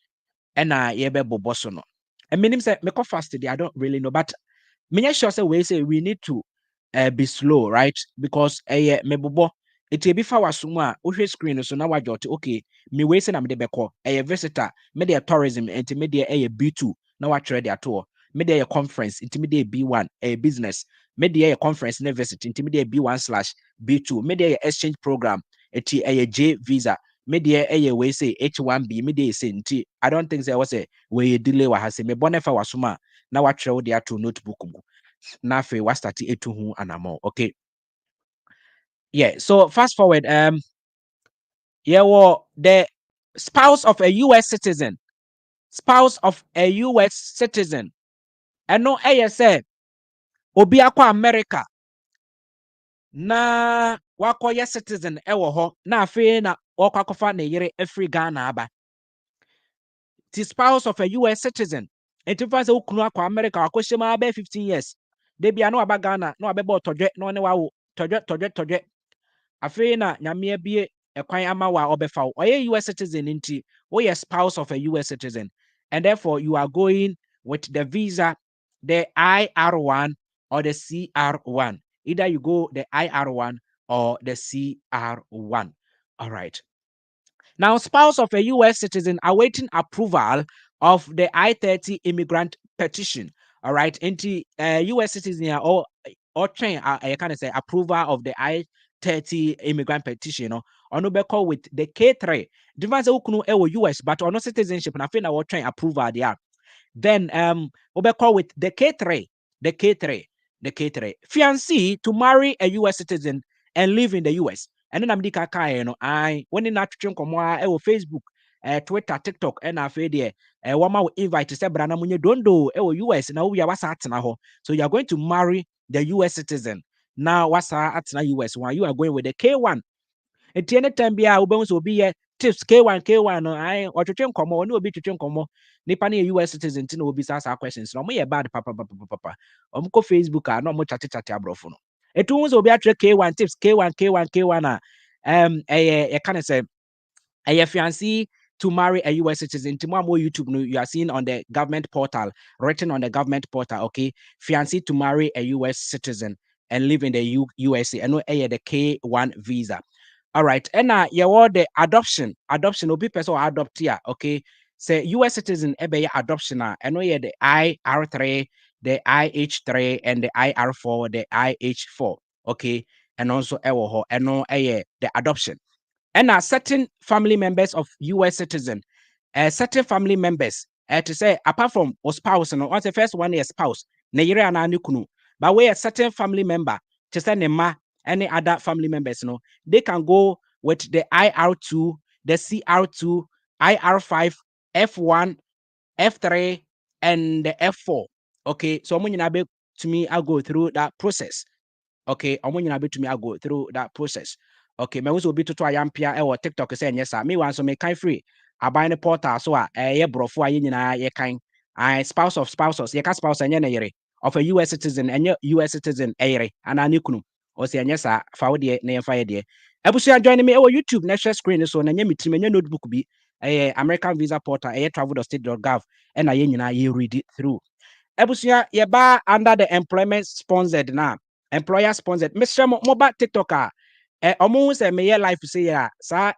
Ena yebe boboso no. And meaning say me fast I don't really know, but me sure say we say we need to be slow, right? Because me bobo it be fa wasum a ohwe screen so na wajote okay me we say na me de beko visitor me de tourism enti me de B2 na wa trade ato me de conference enti me de B1 business me de conference university enti me de B1/B2 me de exchange program enti J visa me de we say H1B me de say enti I don't think there was a we delay wa hase me bonefa wasuma na wa trade de ato notebook mu na fe wa start etu hu anamo. Okay, yeah, so fast forward, the spouse of a US citizen, and no say obi akwa America na wakoye citizen ewo ho na afi na okwakofa na yere afri Ghana aba. The spouse of a US citizen, and to find ukunu akwa America wakoshema aba 15 years. They be anu aba Ghana no abebo todwe no ne wawo todwe afei na nyame bie ekwan ama wa obefa oye US citizen nti we are spouse of a US citizen, and therefore you are going with the visa, the IR1 or the CR1. Either you go the IR1 or the CR1. All right. Now, spouse of a US citizen awaiting approval of the I-30 immigrant petition. All right. Into US citizen or train I kind of say approval of the I-30 immigrant petition, or no be call with the K3. Difference ukunu US, but on no citizenship, and I think I will train approval there. Then we call with the K3, the K3. Fiancé to marry a US citizen and live in the US. And then I'm the kaka, I when in that Facebook, Twitter, TikTok, and I feel there. Wama will invite to say, Brana Munye Dondo, US, now we are what's at now. So you are going to marry the US citizen. Now what's at US one? You are going with the K1. At any time, be our bones will be tips K1, no, I or to train como, no be to train como. Nipani US citizen will be asked questions. No, me bad papa. Go Facebook, no much chat abrofono. It will be at K1 tips, K1. I kind of say, a fiancé to marry a US citizen. To more YouTube, you are seeing on the government portal, written on the government portal. Okay, fiancé to marry a US citizen and live in the USA. And no, the K1 visa. All right, and you the adoption will be person adopt here. Okay, say US citizen ebe adoption and we the IR3, the IH3, and the IR4, the IH4. Okay, and also and no the adoption. And certain family members of US citizen, certain family members, to say apart from a spouse, once the first one is spouse, but we a certain family member, to say nema any other family members, they can go with the IR2, the CR2, IR5, F1, F3, and the F4. Okay, so to me, I'll go through that process. Okay, to me, I'll go through that process. Okay, me also be to yampia or TikTok say yes, me want so me kind free. I buy the portal so ye brofo aye nyina ye kind. I spouse of spouses, ye ka spouse anya na yere of a US citizen and US citizen ere and anikunu. O say yes, fa wo de na ye fa ye de. Ebusia join me YouTube next screen so na nya me team nya notebook bi American visa portal travel.state.gov and aye nyina ye read it through. Ebusia ye ba under the employment sponsored na. Employer sponsored. Mr. Mobile TikToker. Almost a mayor life say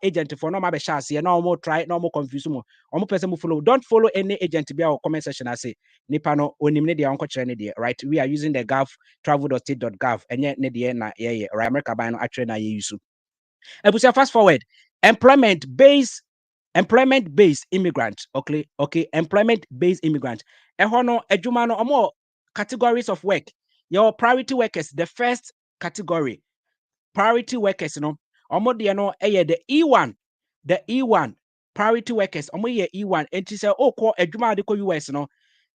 agent for no mabe shas no more try no more confuse mo person follow. Don't follow any agent be our comment section. I say nipa no onimne dia onko chere ne right. We are using the gov travel.state.gov and yet ne dia na yeah right America by no actually na ye use. Ebusia fast forward. Employment based immigrant. Okay, employment based immigrant. Ehono adwuma no omo categories of work. Your priority workers, the first category. Priority workers, omo de no the E1 priority workers, omo ye E1 and say ko adwuma de ko US no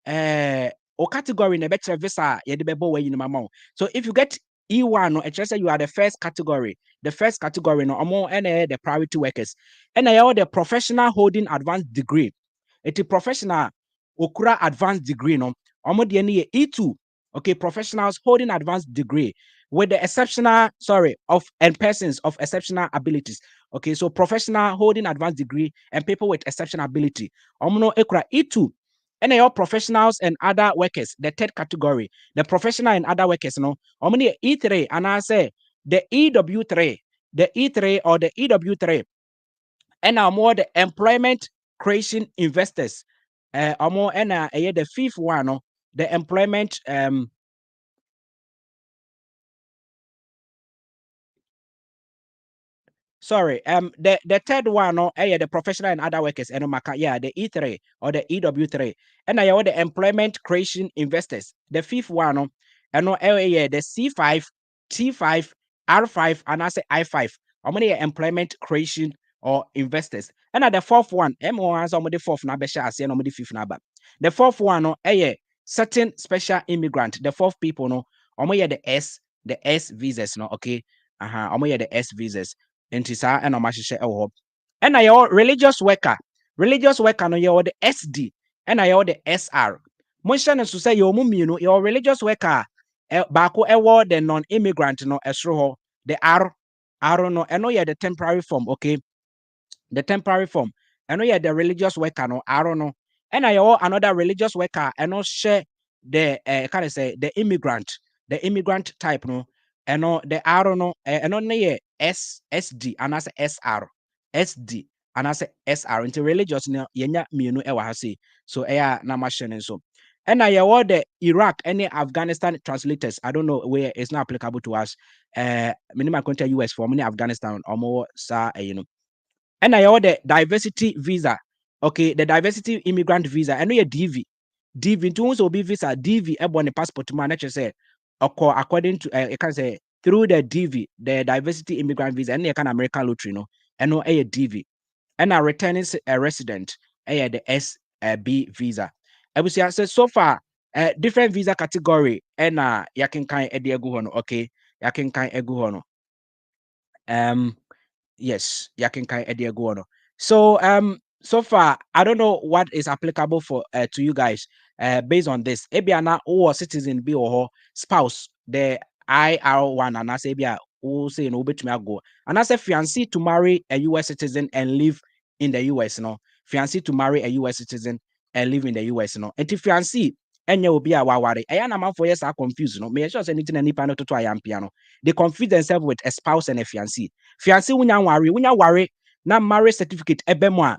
o category na better visa ye de bebo we yin so if you get E1 no it just say you are the first category no omo and the priority workers and all the professional holding advanced degree It's professional okura advanced degree no. Omo de ne E2. Okay, professionals holding advanced degree with the exceptional, and persons of exceptional abilities. Okay, so professional holding advanced degree and people with exceptional ability. Omo no ekura E2. And your professionals and other workers, the third category, the professional and other workers, no, omo ne E3, and I say the EW3, the E3 or the EW3, and now more the employment creation investors. More and the fifth one, no, the employment the third one, no, the professional and other workers, and the E3 or the EW3, and I the employment creation investors. The fifth one, no, and no, the C5, T5, R5, and I say I5. How many employment creation or investors? And at the fourth one, M1 some the fourth number, I say no the fifth number. The fourth one, no, certain special immigrant. The fourth people, no, the S visas, no, okay, the S visas. Nti saa ɛna ɔmahyehyɛ ɛwɔ hɔ ɛna yɛwɔ religious worker no yɛwɔ the SD ɛna yɛwɔ the SR monhyɛ no so sɛ yɛwɔ mu mmienu yɛwɔ religious worker baako ɛwɔ the non-immigrant no ɛsoro hɔ the R no ɛno yɛ the temporary form, okay, the temporary form ɛno yɛ the religious worker no R no ɛna yɛwɔ another religious worker ɛno hyɛ the kind of say the immigrant type no ɛno the R no ɛno ne yɛ SD anaasɛ SR SD anaasɛ SR nti religious no yɛnya mmienu ɛwɔ ha sei so ɛyɛ na mahyɛ ne nso ɛna yɛwɔ the Iraq and Afghanistan translators. I don't know where it's not applicable to us. Minimum contact US for many Afghanistan or more sa you know. And I order diversity visa. Okay, the diversity immigrant visa. And we DV. DV to also be visa DV ebon the passport man say according to I can say through the DV, the diversity immigrant visa, and you can American lottery no, and no a DV. And a returning resident, the SB visa. I will say so far different visa category and yakin kind ediagu okay, yakin kind egu yes, yakinkai Ediaguano. So so far I don't know what is applicable for to you guys based on this. Ebiana or citizen be or spouse the IR1 and I say bia who say no bit me go. And I say fiancé to marry a US citizen and live in the US no. Fiancé to marry a US citizen and live in the US no. And if fiancé enye obi a waware. Eya na man for years are confused no. Me sure say anything any pano to I am piano. They confuse themselves with a spouse and a fiancé. Fiancé wunya worry na marriage certificate ebemo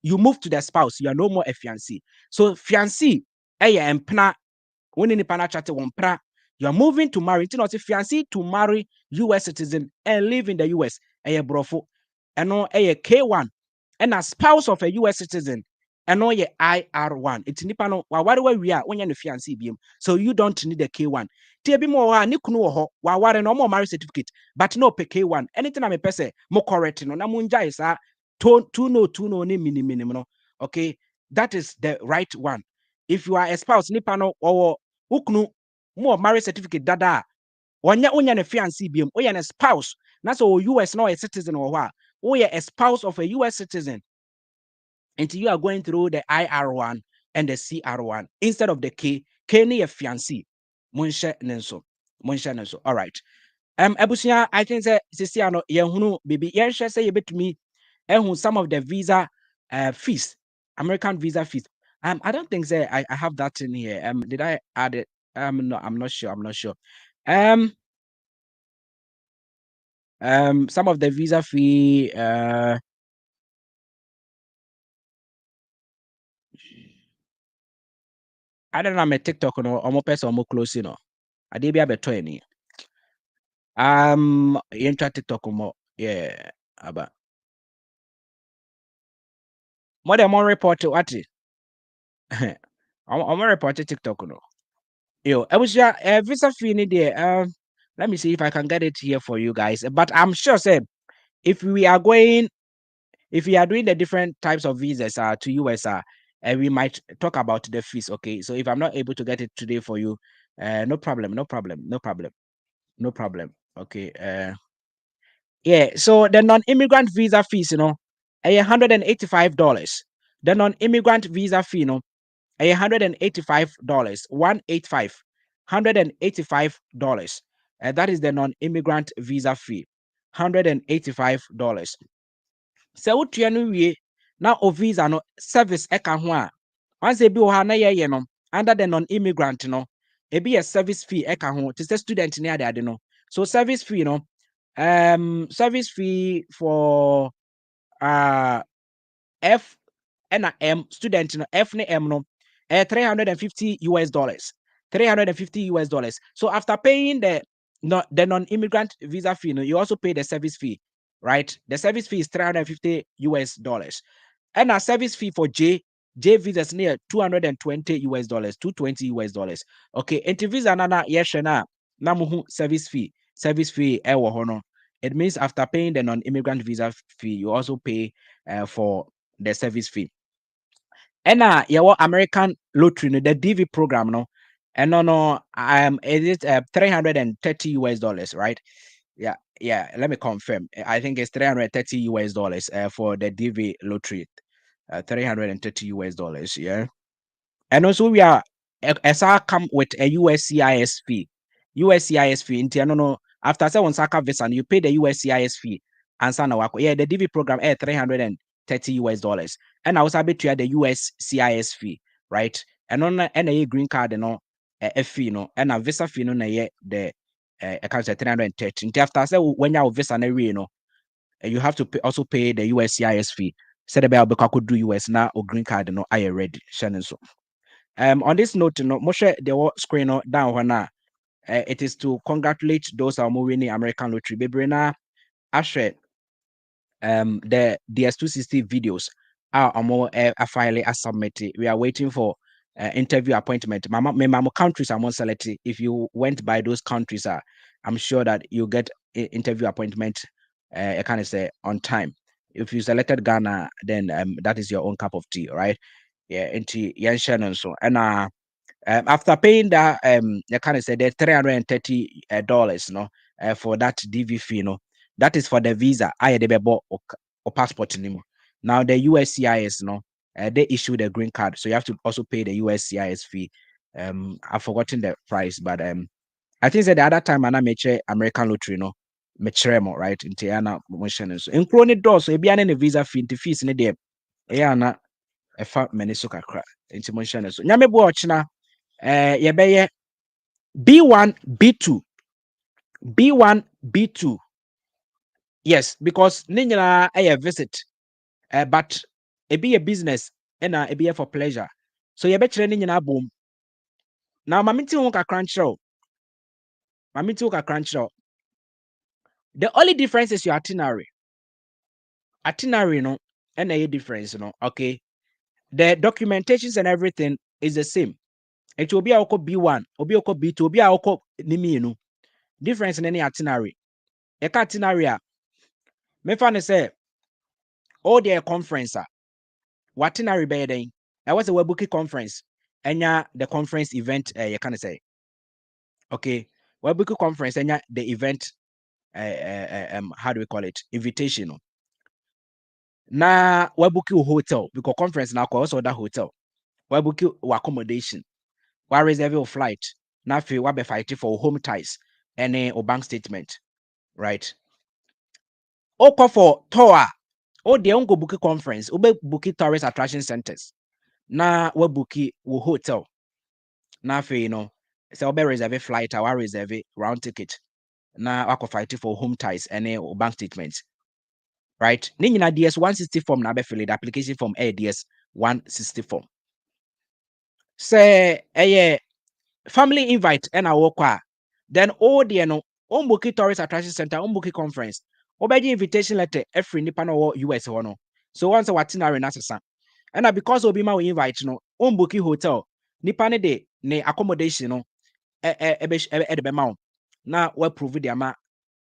you move to the spouse, you are no more a fiancé. So fiancé empna when ni pana chat wompra you are moving to marry. It's not a fiancé to marry US citizen and live in the US. Brofo. Eno K1 and a spouse of a US citizen. Eno IR1. It's nipa no waware we are when you fiancé biem. So you don't need a K1. Tie bi mo wa ni kunu ho waware no more marriage certificate but no pe K1. Anything I me pese mo correct no na mo njai sa two no ni minimum no. Okay, that is the right one. If you are a spouse nipa no or ukunu more marriage certificate dada onya na fiancé biem oya na spouse na so US no a citizen or what oya a spouse of a US citizen until you are going through the IR1 and the CR1 instead of the K ni a fiancé monhye nenso all right abusia I think say sisi ano yehunu bibi yenhwe say yebetumi ehun some of the visa fees, American visa fees. I don't think say I have that in here. Did I add it? No, I'm not sure. Some of the visa fee. I don't know. I'm a TikTok no. I'm a person. I'm close. You know. I did be a better any. You try TikTok more. Yeah. About more than more report to what? I'm a report to TikTok no. Yo, I was visa fee in there. Let me see if I can get it here for you guys. But I'm sure, say, if we are doing the different types of visas to US, we might talk about the fees. Okay, so if I'm not able to get it today for you, no problem. Okay, yeah. So the non-immigrant visa fees, $185. The non-immigrant visa fee no $185, 185 $185. That is the non-immigrant visa fee, $185. So wotua no wie na o visa no service eka ho a once e bi wo ha na ye no under the non-immigrant no e bi a service fee eka ho to say student ne ade no. So service fee no service fee for F and a M student no F and M no $350. $350. So after paying the non-immigrant visa fee, no, you also pay the service fee, right? The service fee is $350. And a service fee for J visas near $220, $220. Okay, and visa nana yeshena namuhu service fee ewo hono. It means after paying the non-immigrant visa fee, you also pay for the service fee. And your American lottery, no, the DV program, no, and no, it is $330, right? Yeah. Let me confirm. I think it's $330 for the DV lottery, $330. Yeah. And also we are as I come with a USCIS fee. USCIS fee. No. After say on Saka visa, you pay the USCIS fee. And yeah, the DV program $330. And I was able to the USCIS fee, right? And on a green card, a fee, and a visa fee, the account 330. After say when you visa you have to also pay the USCIS fee. Said about because could do US now or green card, I ready. Shannon so. On this note, Moshe the screen down when it is to congratulate those who are winning American lottery. Bebrina Ashe the DS260 videos are more a file as submitted. We are waiting for interview appointment. Mama countries are more selected. If you went by those countries, I'm sure that you get interview appointment. I kind of say on time. If you selected Ghana, then that is your own cup of tea, right? Yeah, into Yanshan and so and after paying that you kind of say the $330 for that DV fee, that is for the visa. I had or passport anymore. Now the USCIS, they issue the green card, so you have to also pay the USCIS fee. I've forgotten the price, but I think that the other time I made American lottery, Metremo, right? In Tiana motion, so including doors, so if you any visa fee, the fees in the yeah, na a fat Minnesota crack into motion. So Nyame Bochna, yebeye B1, B2, B1, B2. Yes, because ninyana a visit, but it be a business and it be for pleasure. So you bet ninyana boom. Now, mamiti wonka crunch row. Mamiti wonka crunch row. The only difference is your itinerary. Itinerary, and a difference, okay. The documentations and everything is the same. It will be a B1, will be a B2, will be a nimi, difference in any itinerary. A itinerary, me fan say, all their conference, what itinerary bedding. I was a Webuki conference, and the conference event, you can say, okay, Webuki conference, and the event, how do we call it? Invitation. Na Webuki hotel, because conference now also that hotel. Webuki accommodation, we reserve your flight. Now, if you want to fight for home ties and a bank statement, right? Oko for tour. Oh, the ongo bookie conference, ube bookie tourist attraction centers. Na we bookie wo hotel. Na fe so ube reserve a flight, or reserve a round ticket. Na wako fight for home ties and a bank statements. Right? Nina DS 160 form na be fill the application form DS 160 form. Say family invite and a walk. Then all the Umbuki Tourist Attraction Center, Umbuki Conference, Obeji invitation letter every Nippon or US one. So once a watinary nasa. And because Obima will invite Umbuki Hotel, Nippon de ne accommodation the bemount. Now we prove the ama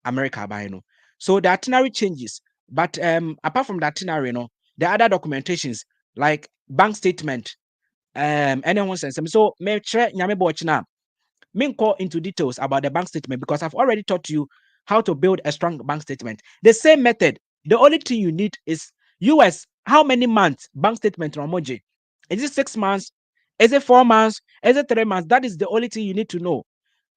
America by So the itinerary changes. But apart from the itinerary, the other documentations like bank statement, anyone sense. So me try nyame bochina. Call into details about the bank statement because I've already taught you how to build a strong bank statement. The same method. The only thing you need is US how many months bank statement on Moji? Is it 6 months? Is it 4 months? Is it 3 months? That is the only thing you need to know.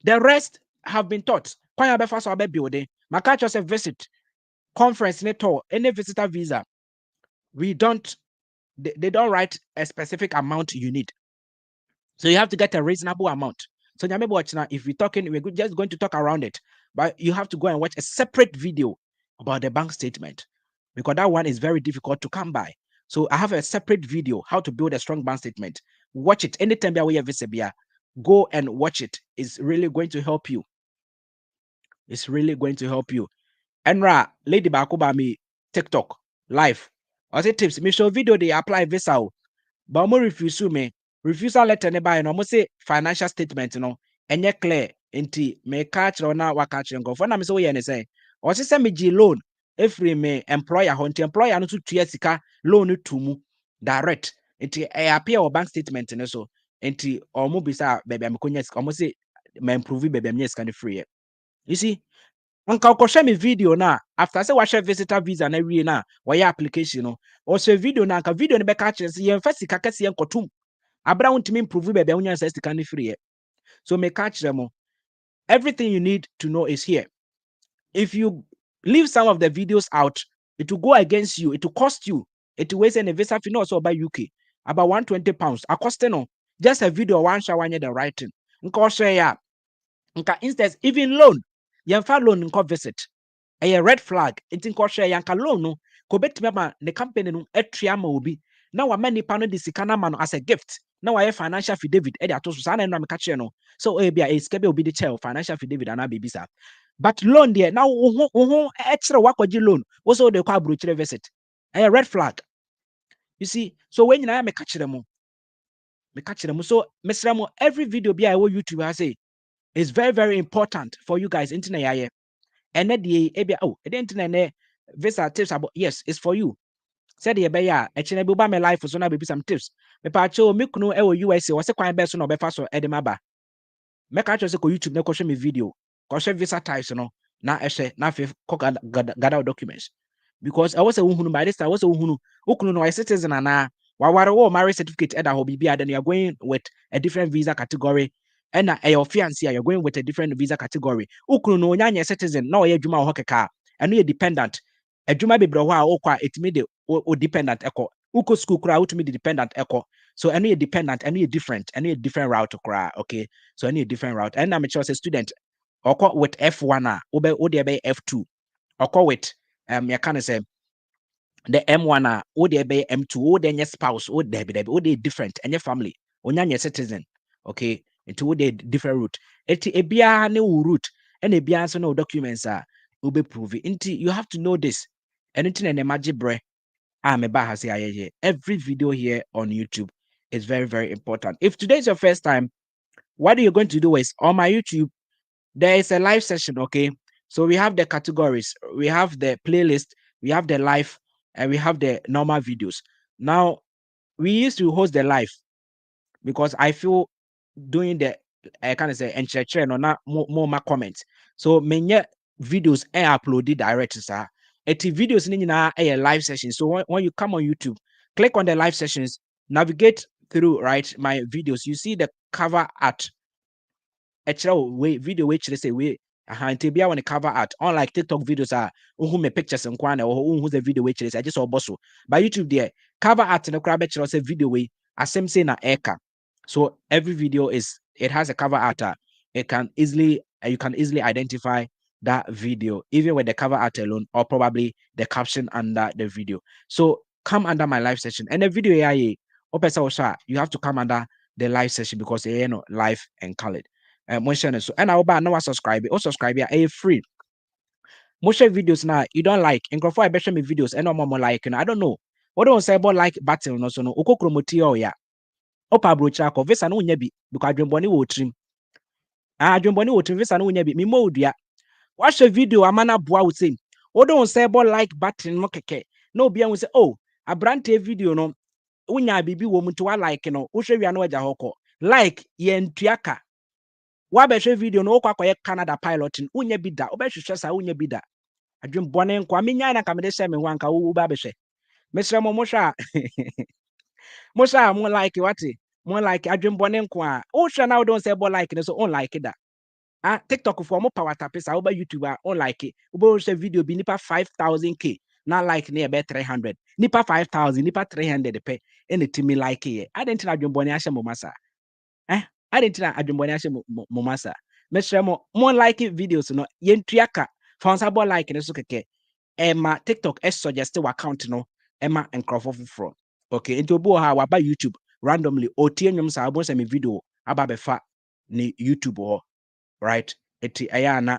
The rest have been taught. Kwanya be fast obe building. Maka just a visit conference neto any visitor visa. We don't they don't write a specific amount you need. So you have to get a reasonable amount. So if we're talking, we're just going to talk around it, but you have to go and watch a separate video about the bank statement because that one is very difficult to come by. So I have a separate video how to build a strong bank statement. Watch it anytime we have Visabia. Go and watch it. It's really going to help you. It's really going to help you. Enra Lady Bakuba me TikTok live. I say tips. Me show video they apply visa. But mo refuse me refusal letter ne buy no mo say financial statement no enye clear nti me catch na wa catch ngo for na me say we ne say o say me gi loan every me employer ho nti employer no to tua sika loan to mu direct nti e appear o bank statement ne so nti o mo bisa baby am konya sika o mo say me improve baby am nya sika ne free. You see Uncle Koshe me video na after say washe visitor visa na wie na why application no or say video na ka video ne be catch say yen fa sika kase yen kotum abra wontimi improve bebe unya say sika ne free. So me catch them. Everything you need to know is here. If you leave some of the videos out, it will go against you, it will cost you, it will waste any visa fee no so by UK about 120 pounds a cost no just a video one show one the writing nko share ya nka instead even loan yen fa loan nko visit a red flag nti nko share yanka loan no ko betime ma the company no atua ma obi na wa mani pa no de sika na ma no as a gift na wa financial affidavit e de atoso sa na no me ka kire no so e bia e sika be obi de chair financial affidavit ana baby sa but loan there now wo e kire wakwaji loan wo so de kwa abro kire visit a red flag. You see, so when you me catch them, so Mr. Every video be I will YouTube I say is very, very important for you guys. Internet yeah. And then the oh, the internet visa tips about yes, it's for you. Said the beya, actually be my life for so na be some tips. Me pa cho me kunu e wo USA, was a kwan best no be fa so edemaba. Me catch us ko YouTube na ko show me video. Ko show visa types no na ehwe na fe gather documents. Because I was a woman by this time, I was a woman who no citizen and marriage certificate and then you're going with a different visa category. And your fiancé, you're going with a different visa category. Ukunu no nyanya citizen, no ye juma hokeka, and you're dependent. A juma be browa okwa it made o dependent echo. Uko school kra out me the dependent echo. So any dependent, any different route to cry. Okay. So any different route. And I'm a student or with F1 ube F2 or with you can say the M1 or the M2 or the spouse or the different and your family or your citizen. Okay, into the different route. A bia no route and a bia no documents are will be proving. You have to know this. Anything and a magic bread. I'm a bahasi. Every video here on YouTube is very, very important. If today is your first time, what you're going to do is on my YouTube, there is a live session. Okay, so we have the categories, we have the playlist, we have the live, and we have the normal videos. Now we used to host the live because I feel doing the I kind of say and or not more my comments. So many videos are uploaded directly, sir. Videos in a live session. So when you come on YouTube, click on the live sessions, navigate through right my videos. You see the cover art. Video which they say we until be on the cover art. Unlike TikTok videos are who me pictures and kwana or who's the video which is I just saw bosso. By YouTube there, cover art in the crab say video way as same say na eka. So every video it has a cover art. It can easily you can easily identify that video, even with the cover art alone, or probably the caption under the video. So come under my live session. And the video you have to come under the live session because live and colored. Motion so and I'll now subscribe here free. Most videos now you don't like and go for I bet me videos and no more like I don't know. What don't say about like button no so no okokromoти o ya. Opa brocha ko visa no nya bi because adwemboni wo trim. Adwemboni wo trim visa no nya bi me modua. Watch a video amana boa wo say. What don't say about like button no keke. No bia wo say oh abrante video no unya bibi wo mu to like no wo hwe wi na waja hoko. Like ye ntuaka wabɛhwɛ video no wokɔ akɔyɛ Canada pilot unya bida obɛhwehwɛ sa unya bida adwembɔne nkwa menya na kamede hyɛ me ho anka wo ba bɛhwɛ Mr. Momosha. Mosha, more like what? More like adwembɔne nko a. Oh, sure now don't say about like it, so on like it that. Ah, TikTok for more power tapis, over YouTube, on like it. Ubo share video be nipa 5,000K. Not like near about 300. Nipa 5,000, nipa 300 pay. Anything me like it. I didn't know adwembɔne ashe momasa. I didn't know adwembɔne ashe momasa. Mr. More like it videos no. Yentuaka. Found about like it so keke. Emma TikTok suggest to account no. Emma and Crawford from. Okay, into bo ha waba YouTube randomly. Otie nyom sa abon se me video aba befa ni YouTube or right. Eti ayana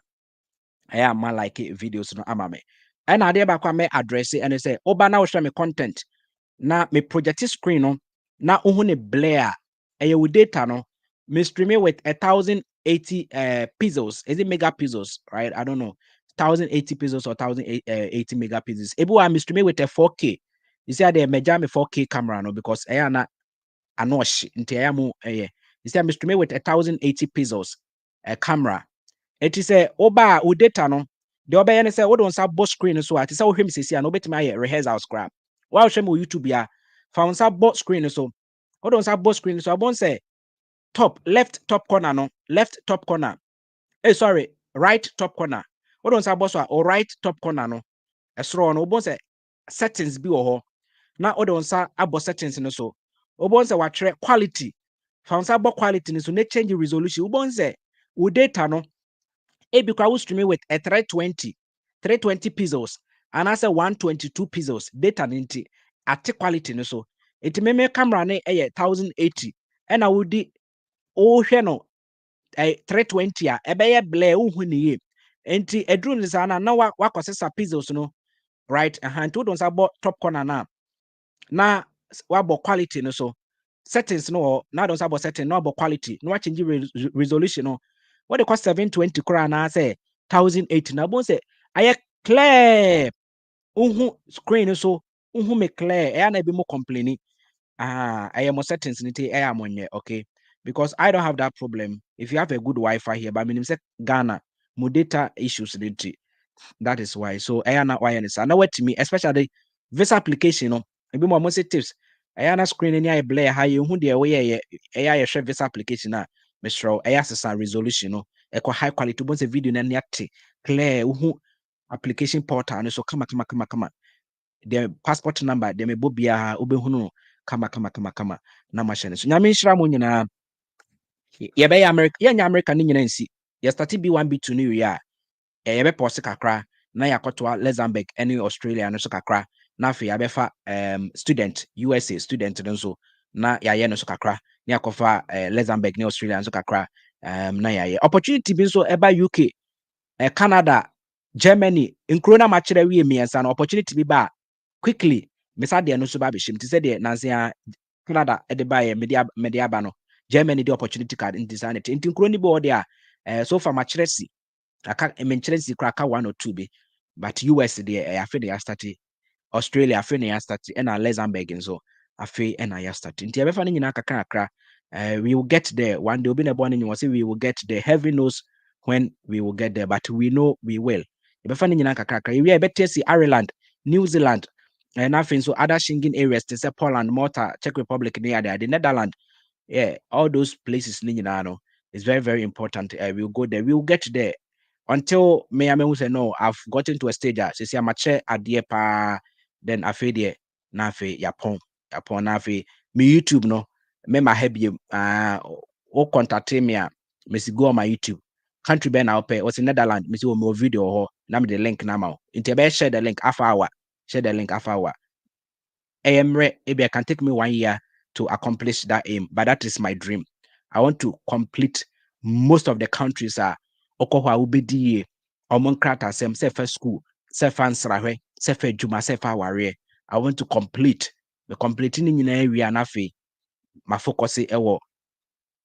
ma like videos no ama me. And ade ba kwa me address and say oba na wo share me content na me project screen no na ohu ne blare eye with data no me stream it with 1,080 pixels. Is it megapixels, right? I don't know. 1,080 pixels or 1,080 megapixels. Ebu me stream it with a 4K. You see they measure me 4K camera no because ayana anosh nti ayamu you see me stream it with 1,080 pixels camera. It is a oba u data no the oba yene say we don't say both screen so ati say wo hwem sesi no betimi aye rehearsal scrap wa hwem YouTube ya found say both screen so we don't say both screen so abon say top left top corner no left top corner sorry right top corner we don't say both so or right top corner no esro no obon say settings bi wo ho na we don't say abo settings no so obon say wa quality found say abo quality no so na change resolution obon say u data no ebi kwa streaming with a 320 pixels and I say 122 pixels data ninti at quality no so it me camera ne 1,080 and I would di oh no 320 a ebe blare uhu ni ye enti edru ni sana na wakosesa pixels no right and to don't about top corner na wabo quality no so settings no na don't about setting no about quality no change resolution no what they cost 720 kura na say 1,080 na bon say aye clear uhu screen so uhu me clear e na be mo complaining I am settings niti I am on okay because I don't have that problem if you have a good Wi-Fi here but minim say Ghana mo data issues niti that is why so I am not why and now what to me especially this application no ebi mo say tips I am screen ni I blare high you de way I share this application na Mr. I assess resolution no e high quality bon say video na niate clear uhu application portal no so kama the passport number de me bobia obehunu kama na machine so nyame nhira mo nyina ye be America ye nya America ni nyina nsi ye start B1 B2 ni wi a ye be pause kakra na yakotoa Luxembourg any Australia no so kakra na afi abefa student USA student no so na ya no so kakra na yakofa Luxembourg ni Australia no so kakra na ya opportunity bi so eba UK Canada Germany nkro na ma kire wi miensa na opportunity bi ba quickly mesa de no so ba be shim ti se de nansia Canada e de ba ye media ba no Germany the opportunity card in design it inti nkro ni bo de a so far ma kire si aka men kire si kraka 1 or 2 be but US de afi de start Australia afi na start and Luxembourg nso afi na ya start inti e be fa ni nyina kakra we will get there one day obi na born you say we will get there heaven knows when we will get there but we know we will e be fa ni nyina kakra we e better see Ireland New Zealand and nothing so other Schengen areas to say Poland, Malta, Czech Republic, near there, the Netherlands, yeah, all those places, is very, very important. We'll go there. We'll get there until me who say no. I've gotten to a stage. So see, I'm a chair at the pa. Then I feel there. Na fe yapon na fe me YouTube no. Me ma help you. O contact me me si go on my YouTube. Country ben I'll pay. What's in Netherlands? Me see more video or na me the link now. Into share the link half hour. Share the link half hour. Maybe I can take me 1 year to accomplish that aim, but that is my dream. I want to complete most of the countries are Okohwa Ubedi, Omonkrata, Sem, Sefa school, Sefa Nsrahwe, Sefa Juma, Sefa Warrior. I want to complete the completing in area nafi. My focus ewo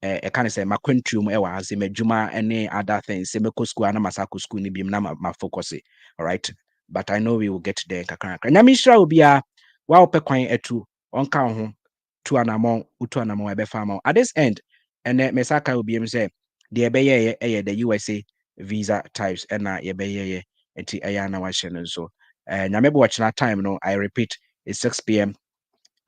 I can say my quintrium ewa as me Juma any other things. Se me ko school na masako school ni bim na my focus. All right. But I know we will get there. Nyamishra will be a wow pekwan etu onka ho tu anamon utu anamon ebe farm at this end and mesaka will be say the ebeye the USA visa types and na yebeye eti eya na wa hye so nyamebo watching time no I repeat is 6 p.m.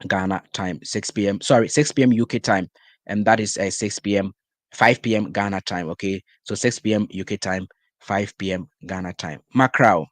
Ghana time. 6 p.m. Sorry, 6 p.m. UK time, and that is 6 p.m. 5 p.m. Ghana time. Okay, so 6 p.m. UK time, 5 p.m. Ghana time. Macrao.